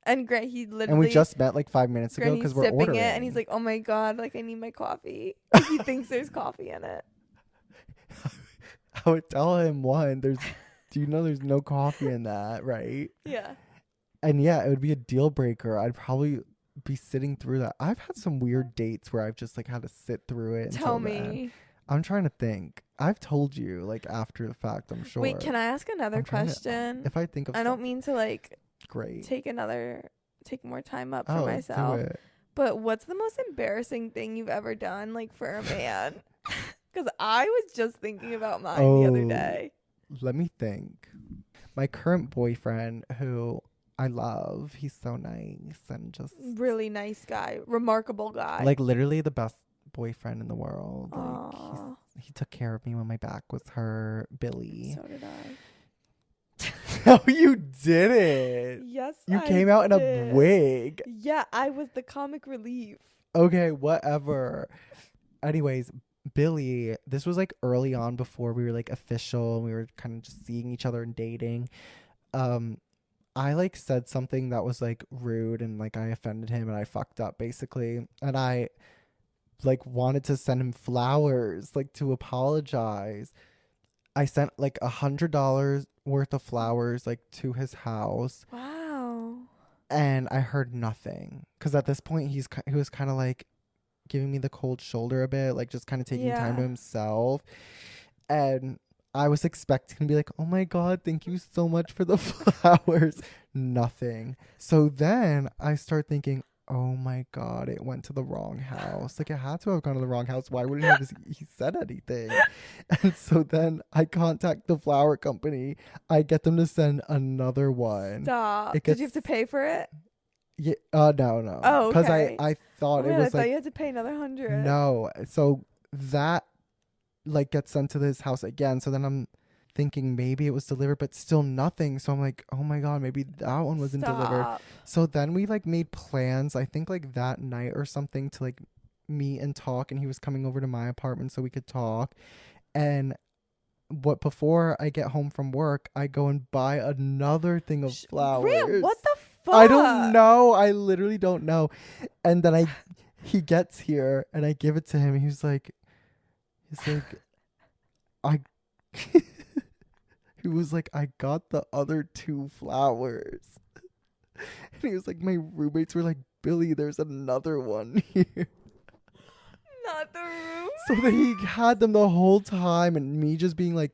B: And Grant, he literally.
C: And we just met like 5 minutes ago
B: Grant,
C: because
B: he's
C: we're
B: sipping
C: ordering.
B: it, and he's like, "Oh my god, like I need my coffee." Like, he thinks there's coffee in it.
C: I would tell him do you know there's no coffee in that, right?
B: Yeah.
C: And yeah, it would be a deal breaker. I'd probably be sitting through that. I've had some weird dates where I've just like had to sit through it.
B: Tell
C: until then.
B: me.
C: I'm trying to think. I've told you like after the fact, I'm sure.
B: Wait, can I ask another
C: I'm trying to-
B: question?
C: If I think of
B: I don't mean to like
C: great.
B: take more time up for
C: Oh,
B: myself.
C: do it.
B: But what's the most embarrassing thing you've ever done, like for a man? Because I was just thinking about mine the other
C: Oh.
B: day.
C: Let me think. My current boyfriend, who I love, he's so nice and just
B: Really nice guy, remarkable guy.
C: like literally the best boyfriend in the world.
B: Aw.
C: Like he took care of me when my back was hurt. Billy.
B: So did I.
C: No, you didn't.
B: Yes,
C: You
B: I
C: came out in a
B: did.
C: wig.
B: Yeah, I was the comic relief.
C: Okay, whatever. Anyways, Billy, this was like early on before we were like official and we were kind of just seeing each other and dating. I like said something that was like rude and like I offended him and I fucked up basically. And I like wanted to send him flowers, like to apologize. I sent like $100 worth of flowers like to his house.
B: Wow.
C: And I heard nothing because at this point he was kind of like giving me the cold shoulder a bit, like just kind of taking time to
B: Yeah.
C: himself. And I was expecting to be like, oh my god, thank you so much for the flowers. Nothing. So then I start thinking, oh my god, it went to the wrong house. Like it had to have gone to the wrong house. Why wouldn't he said anything? And so then I contact the flower company. I get them to send another one.
B: Stop.
C: It
B: Did you have
C: gets-
B: to pay for it?
C: Yeah, no.
B: Oh,
C: Because
B: okay.
C: I thought
B: Oh,
C: it
B: man,
C: was
B: I thought
C: like
B: you had to pay another 100.
C: no. So that like gets sent to this house again. So then I'm thinking maybe it was delivered, but still nothing. So I'm like, oh my god, maybe that one wasn't delivered.
B: Stop.
C: So then we like made plans, I think like that night or something, to like meet and talk, and he was coming over to my apartment so we could talk. And before I get home from work, I go and buy another thing of flowers.
B: Grant, what the fuck?
C: I don't know. I literally don't know. And then he gets here and I give it to him. And he's like, he was like, I got the other 2 flowers. And he was like, my roommates were like, Billy, there's another one here.
B: Not the room.
C: So then he had them the whole time, and me just being like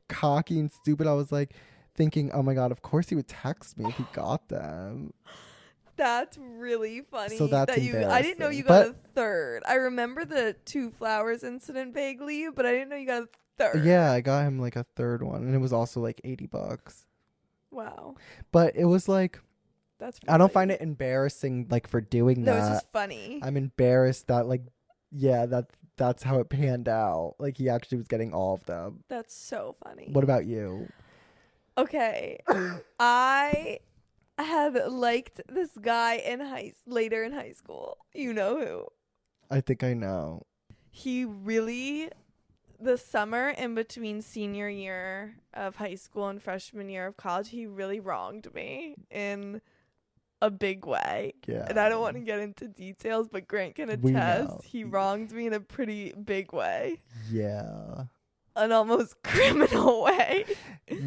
C: cocky and stupid, I was like thinking, oh my god, of course he would text me if he got them.
B: That's really funny.
C: So that's
B: I didn't know you got a third. I remember the 2 flowers incident vaguely, but I didn't know you got a third.
C: Yeah, I got him like a third one, and it was also like $80.
B: Wow.
C: But it was like,
B: That's
C: I don't
B: really-
C: find it embarrassing like for doing
B: No, it's
C: that.
B: just funny.
C: I'm embarrassed that like, yeah, that's how it panned out. Like he actually was getting all of them.
B: That's so funny.
C: What about you?
B: Okay. I had liked this guy later in high school. You know who?
C: I think I know.
B: He really, the summer in between senior year of high school and freshman year of college, he really wronged me in a big way.
C: Yeah.
B: And I don't want to get into details, but Grant can
C: We
B: attest
C: know.
B: he wronged me in a pretty big way.
C: Yeah.
B: An almost criminal way.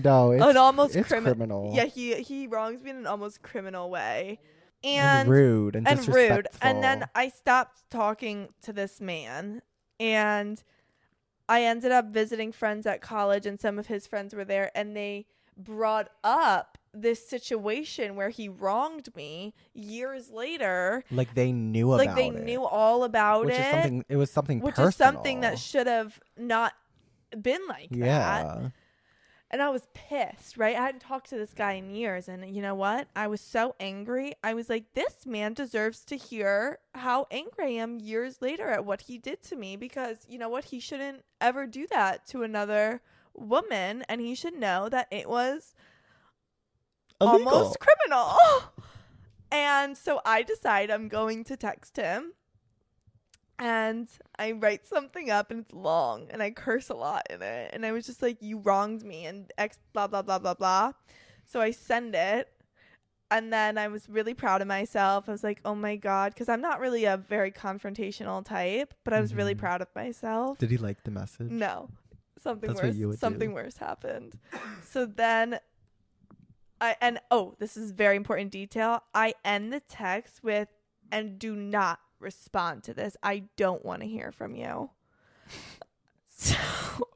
C: No, it's,
B: An almost
C: it's
B: criminal.
C: criminal.
B: Yeah, he wrongs me in an almost criminal way.
C: And rude and
B: rude.
C: disrespectful.
B: And then I stopped talking to this man, and I ended up visiting friends at college, and some of his friends were there, and they brought up this situation where he wronged me years later.
C: like they knew about it.
B: Like they knew all about
C: which
B: it.
C: is something. It was something
B: which
C: personal.
B: is something that should have not been like that.
C: Yeah.
B: And I was pissed, right? I hadn't talked to this guy in years. And you know what? I was so angry. I was like, this man deserves to hear how angry I am years later at what he did to me. Because you know what? He shouldn't ever do that to another woman. And he should know that it was
C: Illegal.
B: almost criminal. And so I decide I'm going to text him. And I write something up, and it's long, and I curse a lot in it. And I was just like, you wronged me, and X blah, blah, blah, blah, blah. So I send it. And then I was really proud of myself. I was like, oh my God. Because I'm not really a very confrontational type. But I was really proud of myself.
C: Did he like the message?
B: No. Something
C: That's what
B: worse.
C: you would
B: Something
C: do.
B: worse happened. So then this is very important detail. I end the text with, and do not respond to this. I don't want to hear from you. So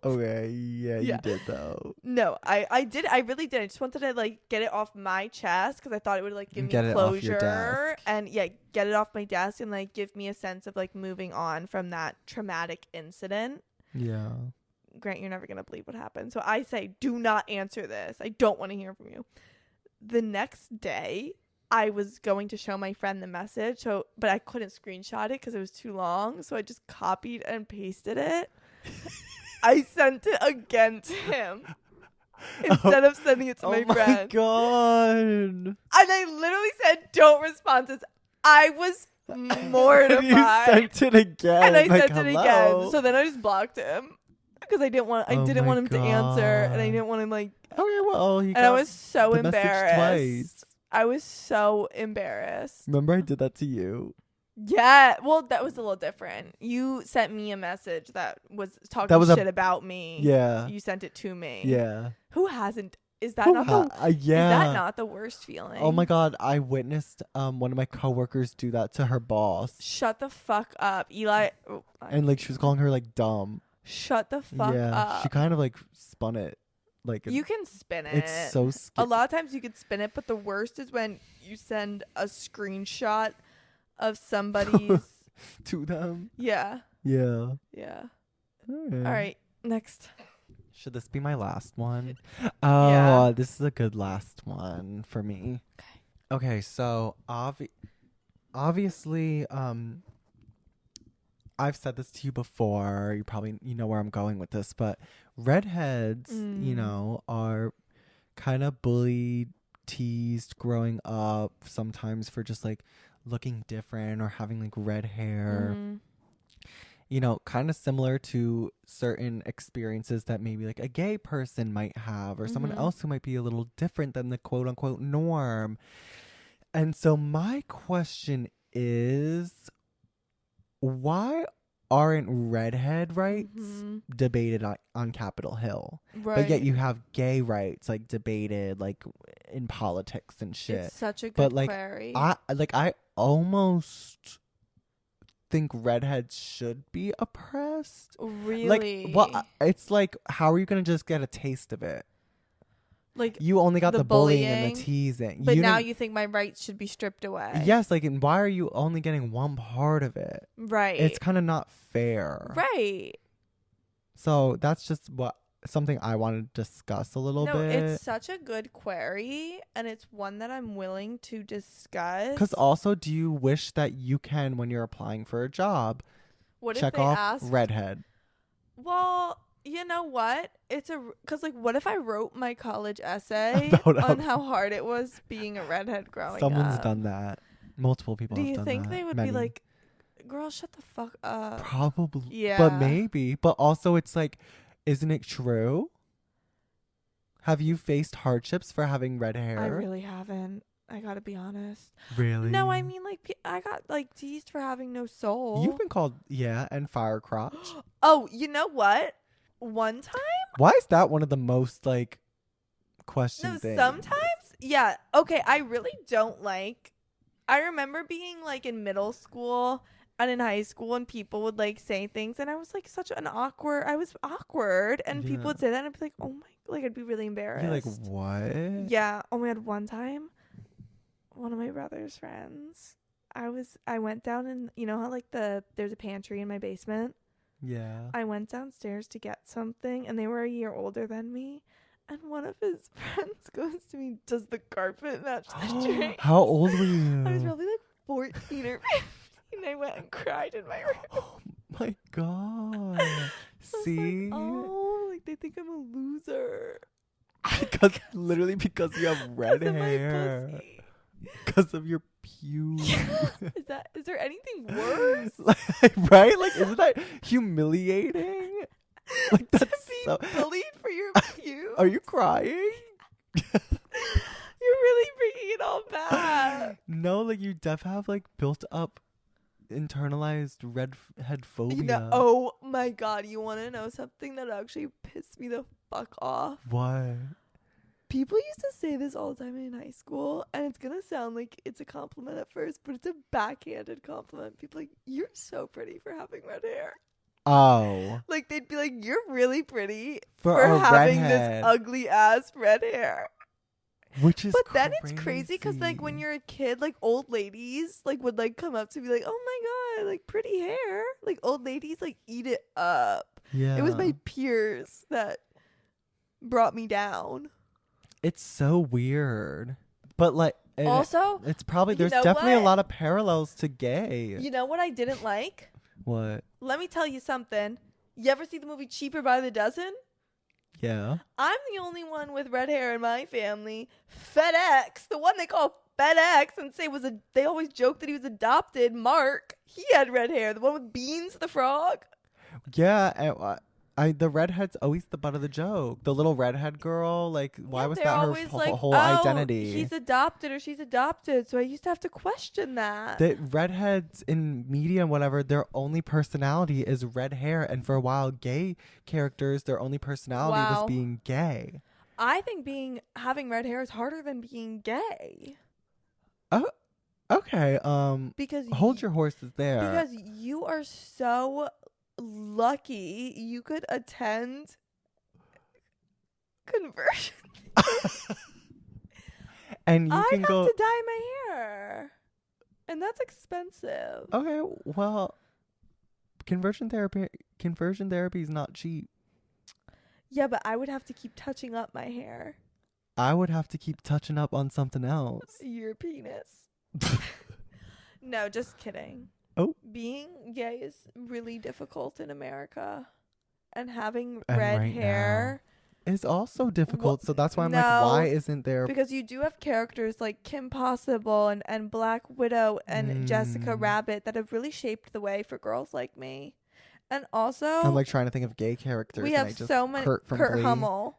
C: Okay, yeah, you did though.
B: no, I did. I really did. I just wanted to like get it off my chest because I thought it would like give me
C: Get it off your
B: closure
C: desk.
B: and get it off my desk and like give me a sense of like moving on from that traumatic incident.
C: Yeah.
B: Grant, you're never gonna believe what happened. So I say, do not answer this. I don't want to hear from you. The next day, I was going to show my friend the message, but I couldn't screenshot it because it was too long. So I just copied and pasted it. I sent it again to him instead of sending it to my friend.
C: God.
B: And I literally said, don't respond to this. I was mortified.
C: You sent it again.
B: And I
C: like,
B: sent it
C: hello?
B: again. So then I just blocked him because I didn't want
C: Oh my
B: him to answer, and I
C: God.
B: didn't want him like.
C: Okay, well, he
B: And
C: got
B: I was so
C: the message
B: embarrassed.
C: twice.
B: I was so embarrassed.
C: Remember I did that to you?
B: Yeah. Well, that was a little different. You sent me a message that was talking shit about me.
C: Yeah.
B: You sent it to me.
C: Yeah.
B: Who hasn't? Is that
C: Who
B: not
C: yeah.
B: is that not the worst feeling?
C: Oh my God, I witnessed one of my coworkers do that to her boss.
B: Shut the fuck up, Eli. Oh,
C: And like she was calling her like dumb.
B: shut the fuck up.
C: She kind of like spun it. Like
B: You can spin it.
C: it's so
B: A
C: scary.
B: lot of times you could spin it, but the worst is when you send a screenshot of somebody's.
C: to them.
B: Yeah.
C: Yeah.
B: Yeah.
C: All
B: All right. Next.
C: Should this be my last one?
B: Yeah.
C: This is a good last one for me. Okay, so obviously, I've said this to you before. You know where I'm going with this, but redheads, you know, are kind of bullied, teased growing up, sometimes for just like looking different or having like red hair. You know, kind of similar to certain experiences that maybe like a gay person might have or someone else who might be a little different than the quote unquote norm. And so my question is, why aren't redhead rights debated on Capitol Hill?
B: Right.
C: But yet you have gay rights like debated like in politics and shit.
B: It's such a good
C: But like
B: query.
C: I almost think redheads should be oppressed.
B: Really?
C: Like, well, it's like, how are you gonna just get a taste of it?
B: Like
C: You only got the bullying and
B: bullying,
C: the teasing.
B: but now
C: didn't-
B: you think my rights should be stripped away.
C: yes, like, and why are you only getting one part of it?
B: Right.
C: It's kind of not fair.
B: right.
C: So that's just something I want to discuss a little
B: No,
C: bit.
B: it's such a good query, and it's one that I'm willing to discuss.
C: Because also, do you wish that you can, when you're applying for a job,
B: what
C: check
B: if they
C: off
B: asked?
C: redhead?
B: Well, you know what? Because like, what if I wrote my college essay
C: About
B: on how hard it was being a redhead growing
C: Someone's
B: up?
C: done that. Multiple people
B: Do
C: have
B: you
C: done
B: think
C: that.
B: they would
C: Many.
B: be like, "Girl, shut the fuck up"?
C: Probably.
B: Yeah.
C: But maybe. But also, it's like, isn't it true? Have you faced hardships for having red hair?
B: I really haven't. I gotta be honest.
C: Really?
B: No, I mean, like, I got like teased for having no soul.
C: You've been called, and fire crotch.
B: Oh, you know what? One time?
C: Why is that one of the most, like, questioned
B: No,
C: things?
B: sometimes. Yeah. Okay. I really don't like. I remember being like in middle school and in high school, and people would like say things, and I was like I was awkward, and people
C: Yeah.
B: would say that, and I'd be like, oh my, like I'd be really embarrassed.
C: You're like, what?
B: Yeah. Oh my god. One time, one of my brother's friends, I went down, and you know how like there's a pantry in my basement.
C: Yeah.
B: I went downstairs to get something, and they were a year older than me. And one of his friends goes to me, "Does the carpet match the drapes?"
C: How old were you?
B: I was probably like 14 or 15. I went and cried in my room.
C: Oh my God.
B: I was
C: See?
B: like, oh, like they think I'm a loser.
C: Literally because you have red
B: 'Cause of my
C: hair.
B: pussy.
C: Because of your pubes.
B: Is there anything worse?
C: Right? Like, isn't that humiliating? Like,
B: To
C: that's
B: be
C: so...
B: bullied for your pubes?
C: Are you crying?
B: bad.
C: No, like you def have like built up internalized redhead phobia.
B: You know, oh my god, you want to know something that actually pissed me the fuck off?
C: What?
B: People used to say this all the time in high school, and it's gonna sound like it's a compliment at first, but it's a backhanded compliment. People are like, you're so pretty for having red hair.
C: Oh.
B: Like, they'd be like, you're really pretty
C: For
B: for
C: a
B: having
C: redhead.
B: this ugly ass red hair.
C: Which is
B: But then it's crazy because, like, when you're a kid, like, old ladies, like, would, like, come up to be like, oh my god, like, pretty hair. Like, old ladies, like, eat it up.
C: Yeah.
B: It was my peers that brought me down.
C: It's so weird. But like
B: Also,
C: it's probably
B: you
C: there's
B: know
C: definitely
B: what?
C: a lot of parallels to gay.
B: you know what I didn't like?
C: What?
B: Let me tell you something. You ever see the movie Cheaper by the Dozen?
C: Yeah.
B: I'm the only one with red hair in my family. FedEx, the one they call FedEx and say they always joke that he was adopted. Mark, he had red hair. The one with Beans the frog.
C: Yeah, the redhead's always the butt of the joke. The little redhead girl, like, why
B: Yeah,
C: was
B: they're
C: that her
B: always
C: whole
B: oh,
C: identity?
B: He's adopted or she's adopted. So I used to have to question that.
C: The redheads in media and whatever, their only personality is red hair. And for a while, gay characters, their only personality
B: Wow.
C: was being gay.
B: I think having red hair is harder than being gay.
C: Oh, okay.
B: Because
C: Hold your horses there.
B: Because you are so lucky you could attend conversion.
C: And you
B: I
C: can
B: have
C: go.
B: to dye my hair, and that's expensive.
C: Okay, well, conversion therapy is not cheap.
B: Yeah, but I would have to keep touching up my hair.
C: I would have to keep touching up on something else.
B: Your penis. No, just kidding.
C: Oh.
B: Being gay is really difficult in America, and having
C: And
B: red
C: right
B: hair.
C: It's also difficult, so that's why I'm
B: No,
C: like, why isn't there?
B: Because you do have characters like Kim Possible and Black Widow and Jessica Rabbit that have really shaped the way for girls like me. And also,
C: I'm like trying to think of gay characters.
B: we
C: and
B: have
C: I just,
B: so many.
C: Kurt from
B: Kurt
C: Glee.
B: Hummel.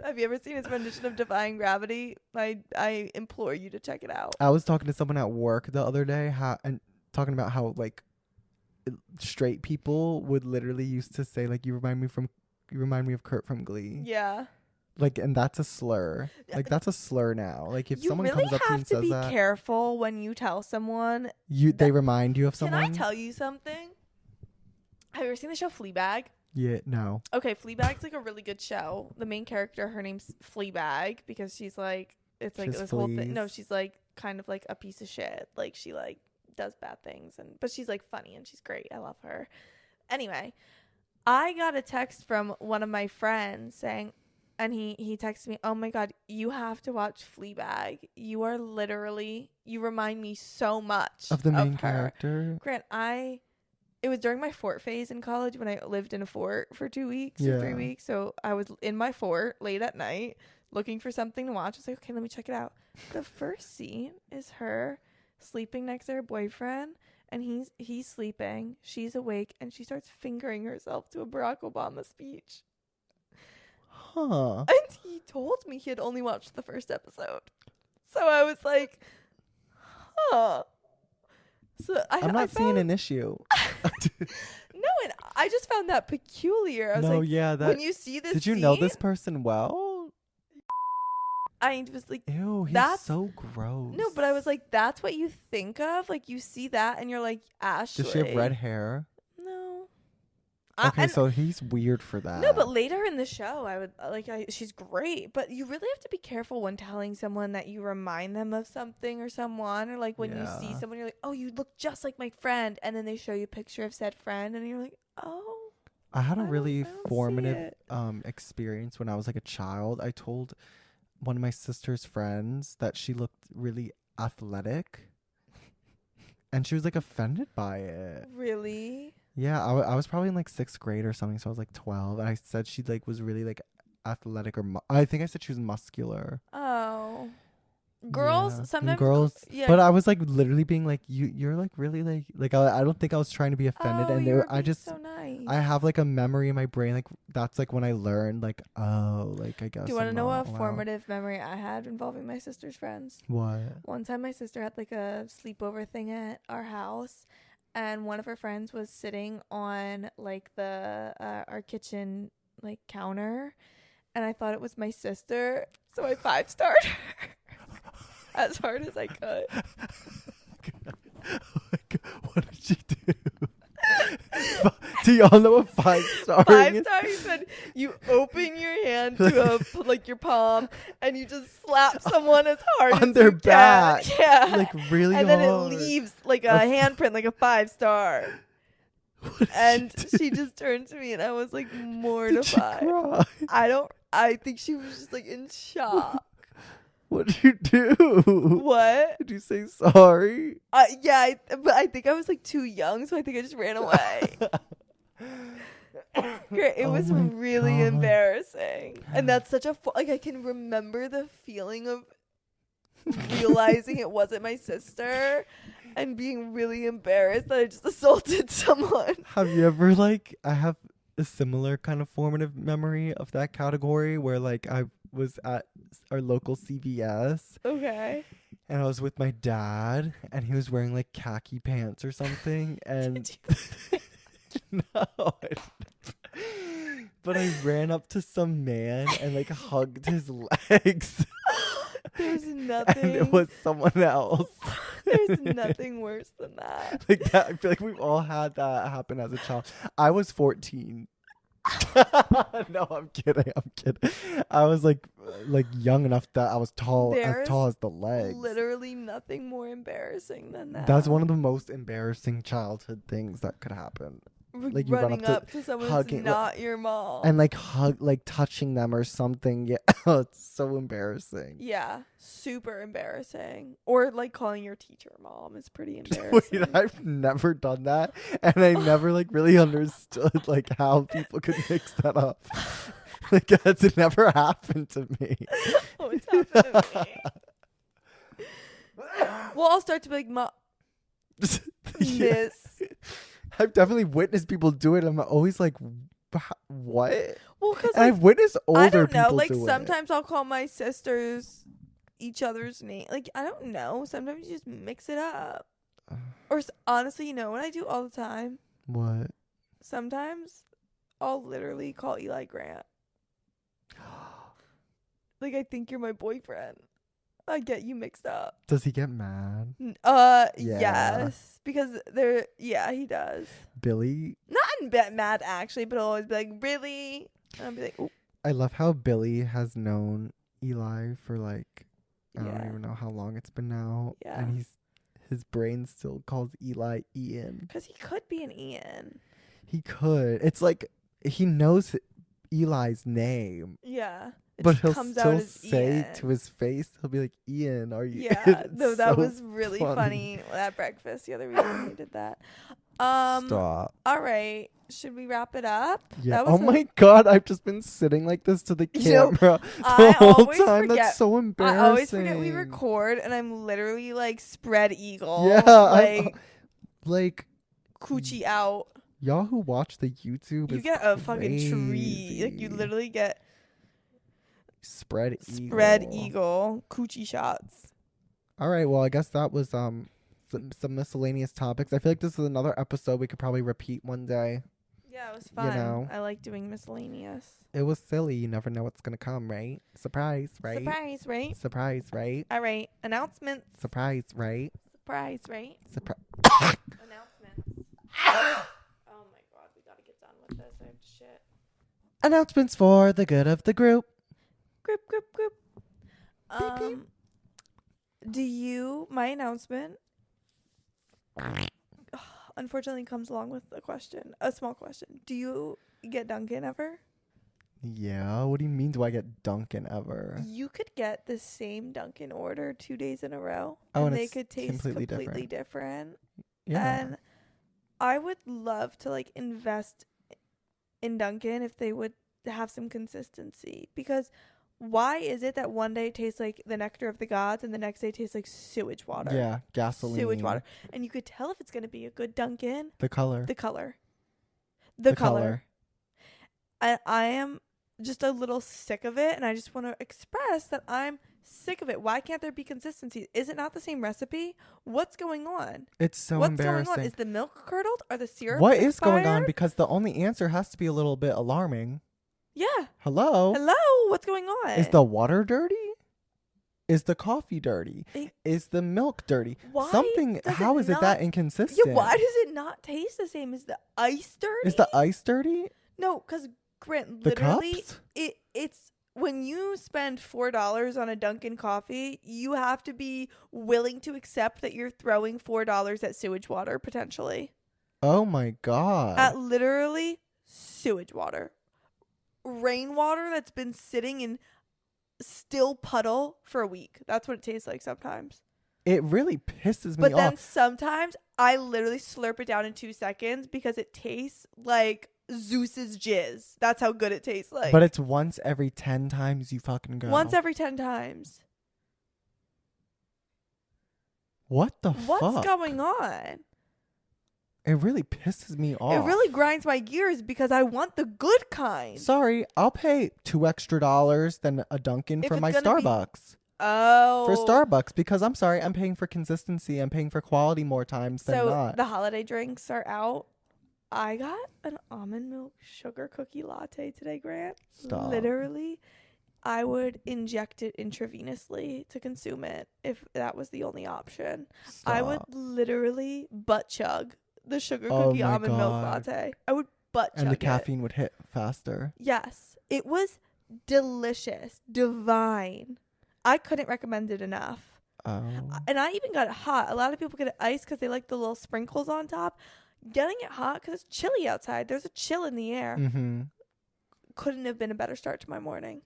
B: Have you ever seen his rendition of Defying Gravity? I implore you to check it out.
C: I was talking to someone at work the other day, and talking about how like straight people would literally used to say like, you remind me of Kurt from Glee.
B: Yeah.
C: Like, and that's a slur. Like, that's a slur now. Like, if
B: You
C: someone
B: really
C: comes up to you and
B: have to
C: says
B: be
C: that,
B: careful when you tell someone.
C: they remind you of someone.
B: Can I tell you something? Have you ever seen the show Fleabag?
C: Yeah, no.
B: Okay, Fleabag's like a really good show. The main character, her name's Fleabag because she's like, it's like
C: She's
B: this whole thing.
C: fleas.
B: No, she's like kind of like a piece of shit. Like she like does bad things, but she's like funny and she's great. I love her. Anyway, I got a text from one of my friends saying, and he texted me, "Oh my god, you have to watch Fleabag. You are literally, you remind me so much
C: Of the main
B: her."
C: character.
B: Grant, it was during my fort phase in college when I lived in a fort for 2 weeks or 3 weeks. So I was in my fort late at night looking for something to watch. I was like, okay, let me check it out. The first scene is her sleeping next to her boyfriend, and he's sleeping. She's awake, and she starts fingering herself to a Barack Obama speech.
C: Huh.
B: And he told me he had only watched the first episode. So I was like, huh. So
C: I'm not seeing an issue.
B: No, and I just found that peculiar. I was
C: No,
B: like,
C: yeah, that.
B: when you see this
C: Did you
B: scene,
C: know this person well?
B: I was like,
C: Ew, he's
B: That's-
C: so gross.
B: no, but I was like, that's what you think of? Like, you see that and you're like, Ashley.
C: Does she have red hair?
B: No.
C: Okay,
B: and-
C: so he's weird for that.
B: no, but later in the show, she's great, but you really have to be careful when telling someone that you remind them of something or someone, or like when you see
C: Yeah.
B: someone, you're like, oh, you look just like my friend, and then they show you a picture of said friend, and you're like, oh.
C: I had a
B: I don't-
C: really
B: I don't see
C: formative
B: it.
C: experience when I was like a child. I told one of my sister's friends that she looked really athletic, and she was like offended by it.
B: Really?
C: Yeah, I was probably in like 6th grade or something, so I was like 12, and I said she like was really like athletic, or I think I said she was muscular.
B: Oh. Girls,
C: Yeah.
B: sometimes.
C: Girls,
B: Yeah.
C: but I was like literally being like, you're like really like I don't think I was trying to be offended,
B: Oh,
C: and
B: you were
C: I
B: being
C: just
B: so nice.
C: I have like a memory in my brain, like that's like when I learned, like, oh, like I guess.
B: Do you want to
C: I'm
B: know
C: not
B: a
C: allowed.
B: formative memory I had involving my sister's friends?
C: What?
B: One time my sister had like a sleepover thing at our house, and one of her friends was sitting on like the our kitchen like counter, and I thought it was my sister, so I 5-starred her as hard as I could.
C: Oh my God, what did she do? Do y'all know what 5-star?
B: 5-star is when you open your hand to like your palm, and you just slap someone as hard
C: On
B: as
C: their
B: you
C: back.
B: can. Yeah,
C: Like really
B: and
C: hard.
B: then it leaves like a handprint, like a 5-star. And she just turned to me, and I was like mortified.
C: Did she cry?
B: I think she was just like in shock.
C: What did you do?
B: What?
C: Did you say sorry?
B: Yeah, but I think I was like too young, so I think I just ran away. Great. It
C: Oh
B: was
C: my
B: really
C: God.
B: embarrassing, and that's such a like I can remember the feeling of realizing it wasn't my sister and being really embarrassed that I just assaulted someone.
C: Have you ever like? I have a similar kind of formative memory of that category where like I was at our local CVS.
B: Okay.
C: And I was with my dad, and he was wearing like khaki pants or something. And no, but I ran up to some man and like hugged his legs.
B: There's nothing.
C: And it was someone else.
B: There's nothing worse than that.
C: Like that. I feel like we've all had that happen as a child. I was 14. No, I'm kidding. I was like young enough that I was tall, as tall as the legs.
B: Literally nothing more embarrassing than that.
C: That's one of the most embarrassing childhood things that could happen. Like you run
B: running
C: up
B: up to someone
C: hugging,
B: who's not your mom.
C: And like touching them or something. Yeah, it's so embarrassing.
B: Yeah, super embarrassing. Or like calling your teacher mom is pretty embarrassing.
C: Wait, I've never done that, and I never like really understood like how people could mix that up. Like that's never happened to me.
B: Oh, it's happened to me. Well, I'll start to be like, Mom,
C: Yeah.
B: Miss.
C: I've definitely witnessed people do it. I'm always like, what?
B: Well, because
C: And I've witnessed older
B: I don't know.
C: people
B: Like
C: do
B: sometimes I'll call my sisters each other's name. Like I don't know. Sometimes you just mix it up. Or honestly, you know what I do all the time?
C: it. What?
B: Sometimes I'll literally call Eli Grant. Like I think you're my boyfriend. I get you mixed up.
C: Does he get mad?
B: Yeah.
C: Yes,
B: because he does.
C: Billy?
B: Not mad actually, but he'll always be like, really? And I'll be like, oh.
C: I love how Billy has known Eli for like, I
B: Yeah.
C: don't even know how long it's been now.
B: Yeah.
C: And his brain still calls Eli Ian.
B: Because he could be an Ian.
C: He could. It's like he knows Eli's name.
B: Yeah. It
C: But
B: just
C: he'll
B: comes out
C: still
B: as
C: say
B: Ian.
C: to his face, he'll be like, Ian, are you?
B: Yeah, no, that
C: so
B: was really funny at breakfast the other week when we did that.
C: Stop.
B: All right, should we wrap it up?
C: Yeah.
B: That was
C: Oh my God, I've just been sitting like this to the
B: You know,
C: camera the
B: I
C: whole
B: always
C: time.
B: forget-
C: That's so embarrassing.
B: I always forget we record, and I'm literally like spread eagle.
C: Yeah,
B: like
C: like
B: coochie out.
C: y'all who watch the YouTube,
B: You
C: is
B: get a fucking tree. Like you
C: crazy.
B: literally get
C: spread
B: spread eagle coochie shots.
C: All right, well, I guess that was some miscellaneous topics. I feel like this is another episode we could probably repeat one day.
B: Yeah, it was fun.
C: know.
B: I like doing miscellaneous.
C: It was silly. You never know what's gonna come, right? Surprise, right?
B: Surprise, right?
C: Surprise, right?
B: All right, announcements.
C: Surprise, right?
B: Surprise, right?
C: Surprise.
B: Announcements. Oh my God, we gotta get done with this. I have to shit.
C: Announcements for the good of the group.
B: Group.
C: Beep, beep.
B: My announcement unfortunately comes along with a small question. Do you get Dunkin' ever?
C: Yeah. What do you mean? Do I get Dunkin' ever?
B: You could get the same Dunkin' order 2 days in a row,
C: Oh,
B: and
C: and
B: they
C: it's
B: could taste
C: completely
B: completely different.
C: Yeah.
B: And I would love to like invest in Dunkin' if they would have some consistency, because why is it that one day it tastes like the nectar of the gods and the next day it tastes like sewage water?
C: Yeah. Gasoline.
B: Sewage water. And you could tell if it's going to be a good Dunkin'.
C: The color.
B: The color. The color. I am just a little sick of it, and I just want to express that I'm sick of it. Why can't there be consistency? Is it not the same recipe? What's going on?
C: It's so
B: What's
C: embarrassing.
B: going on? Is the milk curdled? Are the syrups
C: What is going on?
B: expired?
C: Because the only answer has to be a little bit alarming.
B: Yeah.
C: Hello?
B: What's going on?
C: Is the water dirty? Is the coffee dirty? Is the milk dirty?
B: Why
C: Something.
B: does
C: How
B: it
C: is it
B: not-
C: that inconsistent?
B: Yeah, why does it not taste the same? Is the ice dirty?
C: Is the ice dirty?
B: No, because Grant,
C: The
B: literally,
C: cups?
B: it's when you spend $4 on a Dunkin' coffee, you have to be willing to accept that you're throwing $4 at sewage water potentially.
C: Oh my god.
B: At literally sewage water, rainwater that's been sitting in still puddle for a week. That's what it tastes like sometimes.
C: It really pisses me
B: But then
C: off.
B: sometimes I literally slurp it down in 2 seconds because it tastes like Zeus's jizz. That's how good it tastes like.
C: But it's once every 10 times you fucking go.
B: Once every 10 times.
C: What the fuck?
B: What's going on?
C: It really pisses me off.
B: It really grinds my gears because I want the good kind.
C: Sorry, I'll pay $2 extra than a Dunkin'
B: If
C: for
B: it's
C: my
B: gonna be-
C: Starbucks.
B: Oh.
C: For Starbucks, because I'm sorry, I'm paying for consistency. I'm paying for quality more times than
B: So
C: not.
B: the holiday drinks are out. I got an almond milk sugar cookie latte today, Grant.
C: Stop.
B: Literally, I would inject it intravenously to consume it if that was the only option. I would
C: Stop.
B: literally butt chug the sugar
C: Oh
B: cookie
C: my
B: almond milk
C: God.
B: latte. I would butt chug
C: And the
B: it.
C: caffeine would hit faster.
B: Yes. It was delicious. Divine. I couldn't recommend it enough.
C: Oh.
B: And I even got it hot. A lot of people get it iced because they like the little sprinkles on top. Getting it hot because it's chilly outside. There's a chill in the air.
C: Mm-hmm.
B: Couldn't have been a better start to my morning.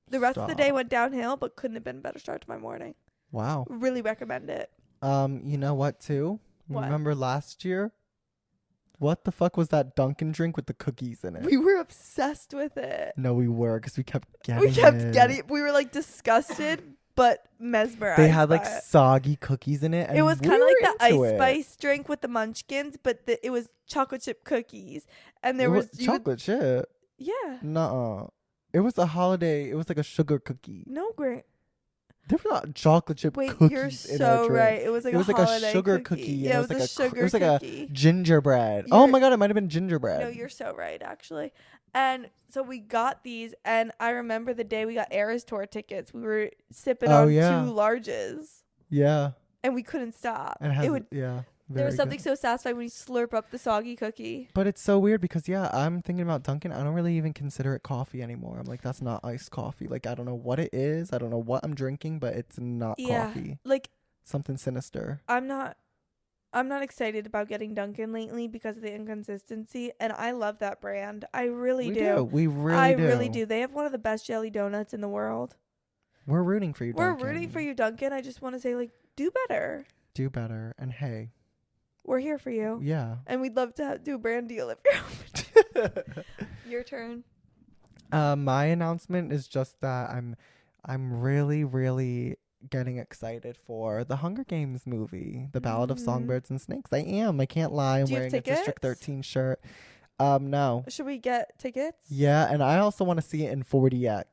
B: The rest of the day
C: Stop.
B: went downhill, but couldn't have been a better start to my morning.
C: Wow.
B: Really recommend it.
C: You know what, too?
B: What?
C: Remember last year? What the fuck was that Dunkin' drink with the cookies in it?
B: We were obsessed with it.
C: No, we were, because we kept getting
B: We kept
C: it.
B: getting it. We were like disgusted, but mesmerized.
C: They had
B: by
C: like
B: it.
C: soggy cookies in it. And
B: It was
C: we
B: kind of
C: were
B: like the
C: into
B: ice
C: it.
B: spice drink with the munchkins, but it was chocolate chip cookies. And there
C: It
B: was
C: chocolate chip.
B: Yeah.
C: Nuh-uh. It was a holiday. It was like a sugar cookie.
B: No, Grant.
C: There were not chocolate chip
B: Wait,
C: cookies
B: you're
C: in
B: so
C: our drink.
B: right. It was like
C: It was
B: a
C: like a
B: holiday
C: sugar
B: cookie.
C: cookie, and
B: Yeah,
C: it
B: it
C: was
B: was
C: like
B: a
C: a
B: sugar
C: it was like
B: cookie.
C: a gingerbread. Oh
B: You're-
C: my god, it might have been gingerbread.
B: No, you're so right, actually. And so we got these, and I remember the day we got Eras Tour tickets. We were sipping
C: Oh,
B: on
C: yeah.
B: 2 larges,
C: Yeah.
B: and we couldn't stop.
C: And it has,
B: would.
C: yeah.
B: There was
C: very
B: something
C: good.
B: so satisfying when you slurp up the soggy cookie.
C: But it's so weird because I'm thinking about Dunkin'. I don't really even consider it coffee anymore. I'm like, that's not iced coffee. Like, I don't know what it is. I don't know what I'm drinking, but it's not coffee.
B: Like
C: Something sinister.
B: I'm not excited about getting Dunkin' lately because of the inconsistency, and I love that brand. I really
C: We
B: do.
C: We really
B: I
C: do.
B: really do. They have one of the best jelly donuts in the world.
C: We're rooting for you,
B: We're
C: Dunkin'.
B: rooting for you, Dunkin'. I just want to say, like, do better.
C: Do better. And hey,
B: We're here for you.
C: yeah.
B: And we'd love to do a brand deal if you're open. Your turn.
C: My announcement is just that I'm really, really getting excited for the Hunger Games movie, The Ballad of
B: Mhm.
C: Songbirds and Snakes. I am. I can't lie. I'm
B: Do you have
C: wearing a District
B: tickets?
C: 13 shirt. No.
B: Should we get tickets?
C: Yeah, and I also want to see it in 40X.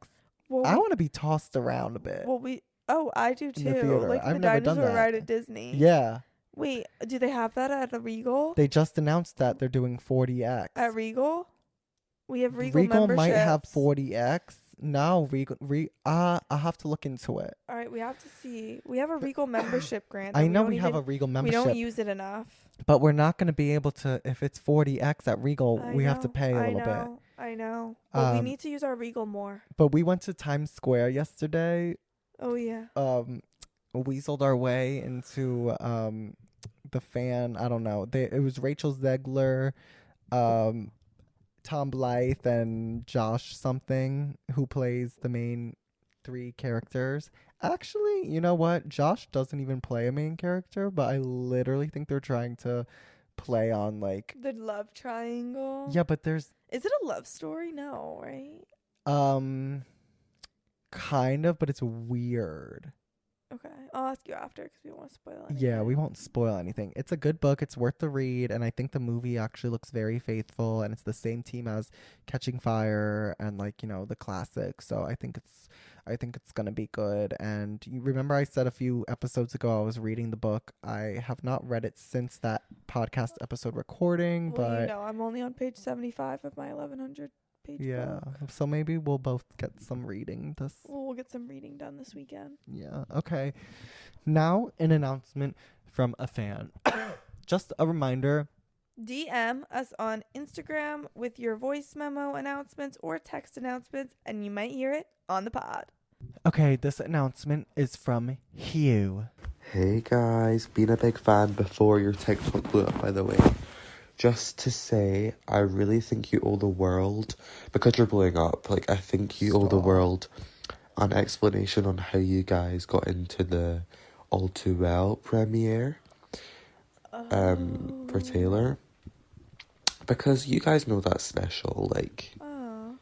B: Well,
C: I
B: we-
C: want to be tossed around a bit.
B: Well, I do
C: In the
B: too.
C: theater.
B: Like
C: I've
B: the
C: never done
B: dinosaur
C: that.
B: ride at Disney.
C: Yeah.
B: Wait, do they have that at a Regal?
C: They just announced that they're doing 40X.
B: At Regal? We have Regal
C: might have
B: memberships.
C: 40X. No, I'll have to look into it.
B: All right, we have to see. We have a Regal membership grant.
C: I
B: that
C: know
B: don't
C: we have a
B: even-
C: Regal
B: We
C: membership,
B: don't use it enough.
C: but we're not going to be able to, if it's 40X at Regal,
B: I
C: we have to
B: know,
C: pay a
B: I
C: little bit.
B: know, I know. But we
C: Um,
B: need to use our Regal more.
C: But we went to Times Square yesterday.
B: Oh yeah.
C: Weaseled our way into the fan. I don't know. It was Rachel Zegler, Tom Blythe, and Josh something, who plays the main 3 characters. Actually, you know what? Josh doesn't even play a main character, but I literally think they're trying to play on like.
B: The love triangle.
C: Yeah, but there's
B: Is it a love story? No, right?
C: kind of, but it's weird.
B: Okay. I'll ask you after because we don't want to spoil anything.
C: Yeah, we won't spoil anything. It's a good book. It's worth the read, and I think the movie actually looks very faithful, and it's the same team as Catching Fire and like, you know, the classic. So I think it's gonna be good. And you remember I said a few episodes ago I was reading the book. I have not read it since that podcast episode recording,
B: Well,
C: but
B: you know, I'm only on page 75 of my 1100 page
C: yeah.
B: book.
C: So maybe we'll both get some reading this.
B: Well, we'll get some reading done this weekend.
C: Yeah. Okay. Now, an announcement from a fan. Just a reminder.
B: DM us on Instagram with your voice memo announcements or text announcements, and you might hear it on the pod.
C: Okay, this announcement is from Hugh.
D: Hey guys, been a big fan before your TikTok blew up, by the way. Just to say, I really think you owe the world, because you're blowing up, like, I think you owe the
C: Stop.
D: world an explanation on how you guys got into the All Too Well premiere for Taylor. Because you guys know that's special, like,
B: Oh.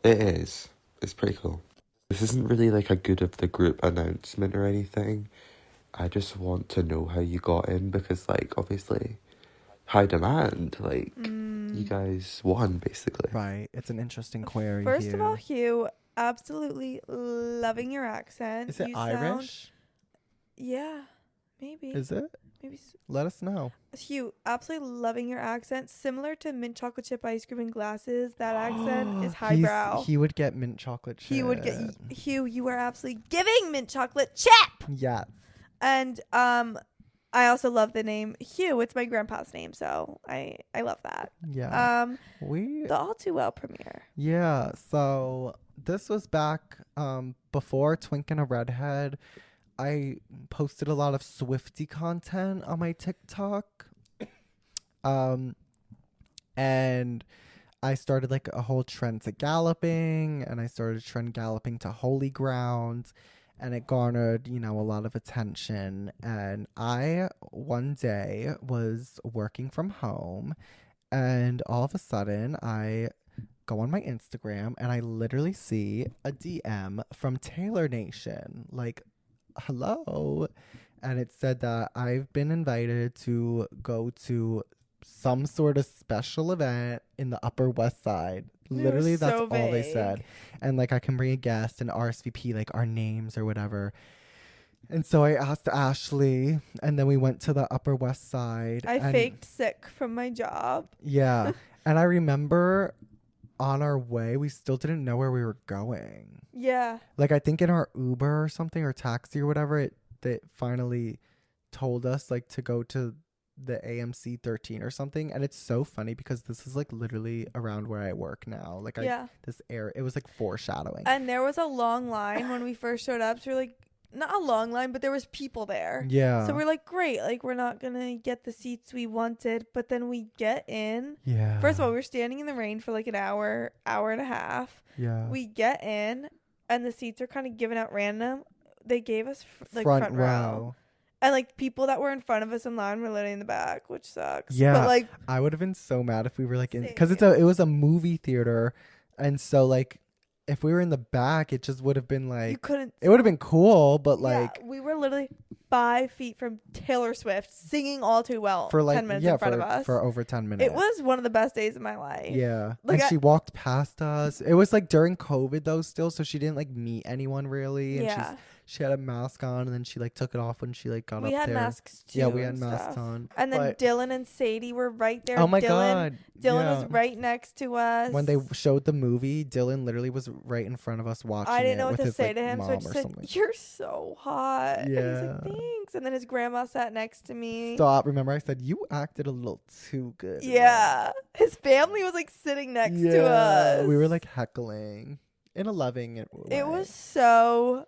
D: it is. It's pretty cool. This isn't really like a good of the group announcement or anything. I just want to know how you got in because, like, obviously, high demand. Like, you guys won, basically.
C: Right. It's an interesting query.
B: First
C: Hugh.
B: of all, Hugh, absolutely loving your accent.
C: Is it
B: You
C: Irish?
B: Yeah, maybe.
C: Is it?
B: Maybe.
C: Let us know.
B: Hugh, absolutely loving your accent. Similar to mint chocolate chip ice cream and glasses. That accent is highbrow.
C: He would get mint chocolate chip.
B: He would get Hugh. You are absolutely giving mint chocolate chip.
C: Yes.
B: And I also love the name Hugh. It's my grandpa's name, so I love that.
C: Yeah.
B: The All Too Well premiere.
C: Yeah. So this was back before Twink and a Redhead. I posted a lot of Swiftie content on my TikTok. And I started like a whole trend to galloping, and I started trend galloping to holy ground, and it garnered, you know, a lot of attention. And I one day was working from home, and all of a sudden I go on my Instagram and I literally see a DM from Taylor Nation, like, hello. And it said that I've been invited to go to some sort of special event in the Upper West Side. Literally, that's
B: so
C: all they
B: vague.
C: said. And like, I can bring a guest and RSVP like our names or whatever. And so I asked Ashley, and then we went to the Upper West Side.
B: I
C: and
B: faked sick from my job.
C: yeah. And I remember on our way, we still didn't know where we were going.
B: Yeah.
C: Like, I think in our Uber or something, or taxi or whatever, they finally told us like to go to the AMC 13 or something. And it's so funny because this is like literally around where I work now. Like,
B: Yeah.
C: it was like foreshadowing.
B: And there was a long line when we first showed up. So we're like, not a long line, but there was people there.
C: Yeah.
B: So we're like, great. Like, we're not going to get the seats we wanted. But then we get in.
C: Yeah.
B: First of all, we were standing in the rain for like an hour and a half.
C: Yeah.
B: We get in, and the seats are kind of given out random. They gave us like front row. And like people that were in front of us in line were literally in the back, which sucks.
C: Yeah.
B: But like,
C: I would have been so mad if we were like in,
B: Same.
C: because it was a movie theater, and so like if we were in the back, it just would have been
B: you
C: like,
B: couldn't.
C: it would have been cool, but like
B: Yeah, we were literally 5 feet from Taylor Swift singing All Too Well
C: for like
B: 10 minutes
C: yeah
B: in front
C: for
B: of us.
C: for over 10 minutes.
B: It was one of the best days of my life.
C: Yeah.
B: Like,
C: and she walked past us. It was like during COVID though still, so she didn't like meet anyone really, and
B: Yeah.
C: she had a mask on, and then she like took it off when she like got
B: We
C: up
B: had
C: there.
B: masks too.
C: Yeah, we had
B: and
C: masks
B: stuff.
C: on.
B: And then
C: but-
B: Dylan and Sadie were right there.
C: oh my
B: Dylan
C: god.
B: Dylan
C: yeah.
B: was right next to us.
C: When they showed the movie, Dylan literally was right in front of us watching.
B: I didn't know
C: it
B: what
C: with
B: to
C: his,
B: say
C: like,
B: to him, so I
C: mom
B: just
C: or
B: said,
C: something.
B: "You're so hot." And he's
C: Yeah.
B: like, "Thanks." And then his grandma sat next to me.
C: Stop. Remember I said you acted a little too good.
B: Yeah. His family was like sitting next to us.
C: We were like heckling in a loving way.
B: It was so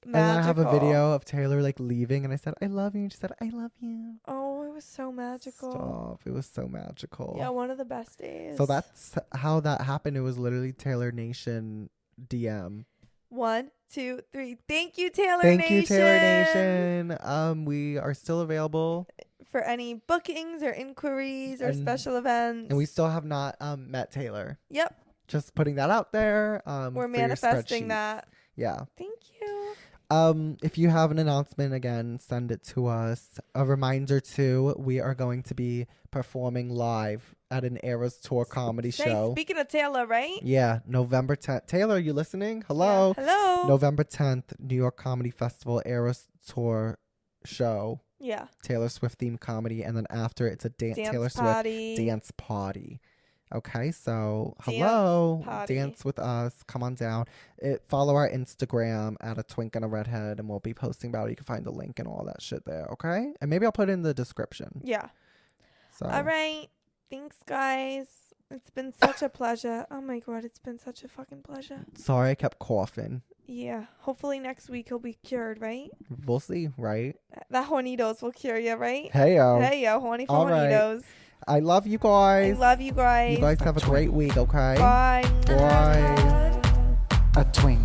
B: magical.
C: And I have a video of Taylor like leaving, and I said, I love you. And she said, I love you.
B: Oh, it was so magical.
C: Stop. It was so magical.
B: Yeah, one of the best days.
C: So that's how that happened. It was literally Taylor Nation DM.
B: 1, 2, 3. Thank you, Taylor
C: Thank
B: Nation.
C: you, Taylor Nation. We are still available,
B: For any bookings or inquiries or
C: And-
B: special events.
C: and we still have not met Taylor.
B: Yep.
C: Just putting that out there.
B: We're
C: for your
B: manifesting
C: spreadsheets.
B: that.
C: Yeah.
B: Thank you.
C: If you have an announcement, again, send it to us. A reminder too, we are going to be performing live at an Eras Tour comedy show.
B: Speaking of Taylor, right?
C: Yeah, November 10th. Taylor, are you listening? Hello.
B: Yeah. Hello.
C: November 10th, New York Comedy Festival Eras Tour show.
B: Yeah.
C: Taylor Swift themed comedy, and then after it's a Taylor
B: party.
C: Swift dance party. Okay, so
B: Dance
C: hello,
B: party.
C: dance with us. Come on down. Follow our Instagram at atwinkandaredhead, and we'll be posting about it. You can find the link and all that shit there. Okay, and maybe I'll put it in the description.
B: Yeah.
C: So
B: All right. Thanks, guys. It's been such a pleasure. Oh my god, it's been such a fucking pleasure.
C: sorry I kept coughing.
B: Yeah. Hopefully next week he'll be cured, right?
C: We'll see, right?
B: That hornitos will cure you, right?
C: Hey yo,
B: Hey yo, horny for
C: All right.
B: hornitos.
C: I love you
B: I
C: guys.
B: love you guys.
C: You guys have a great week. Okay.
B: Bye.
C: Bye.
A: A twink.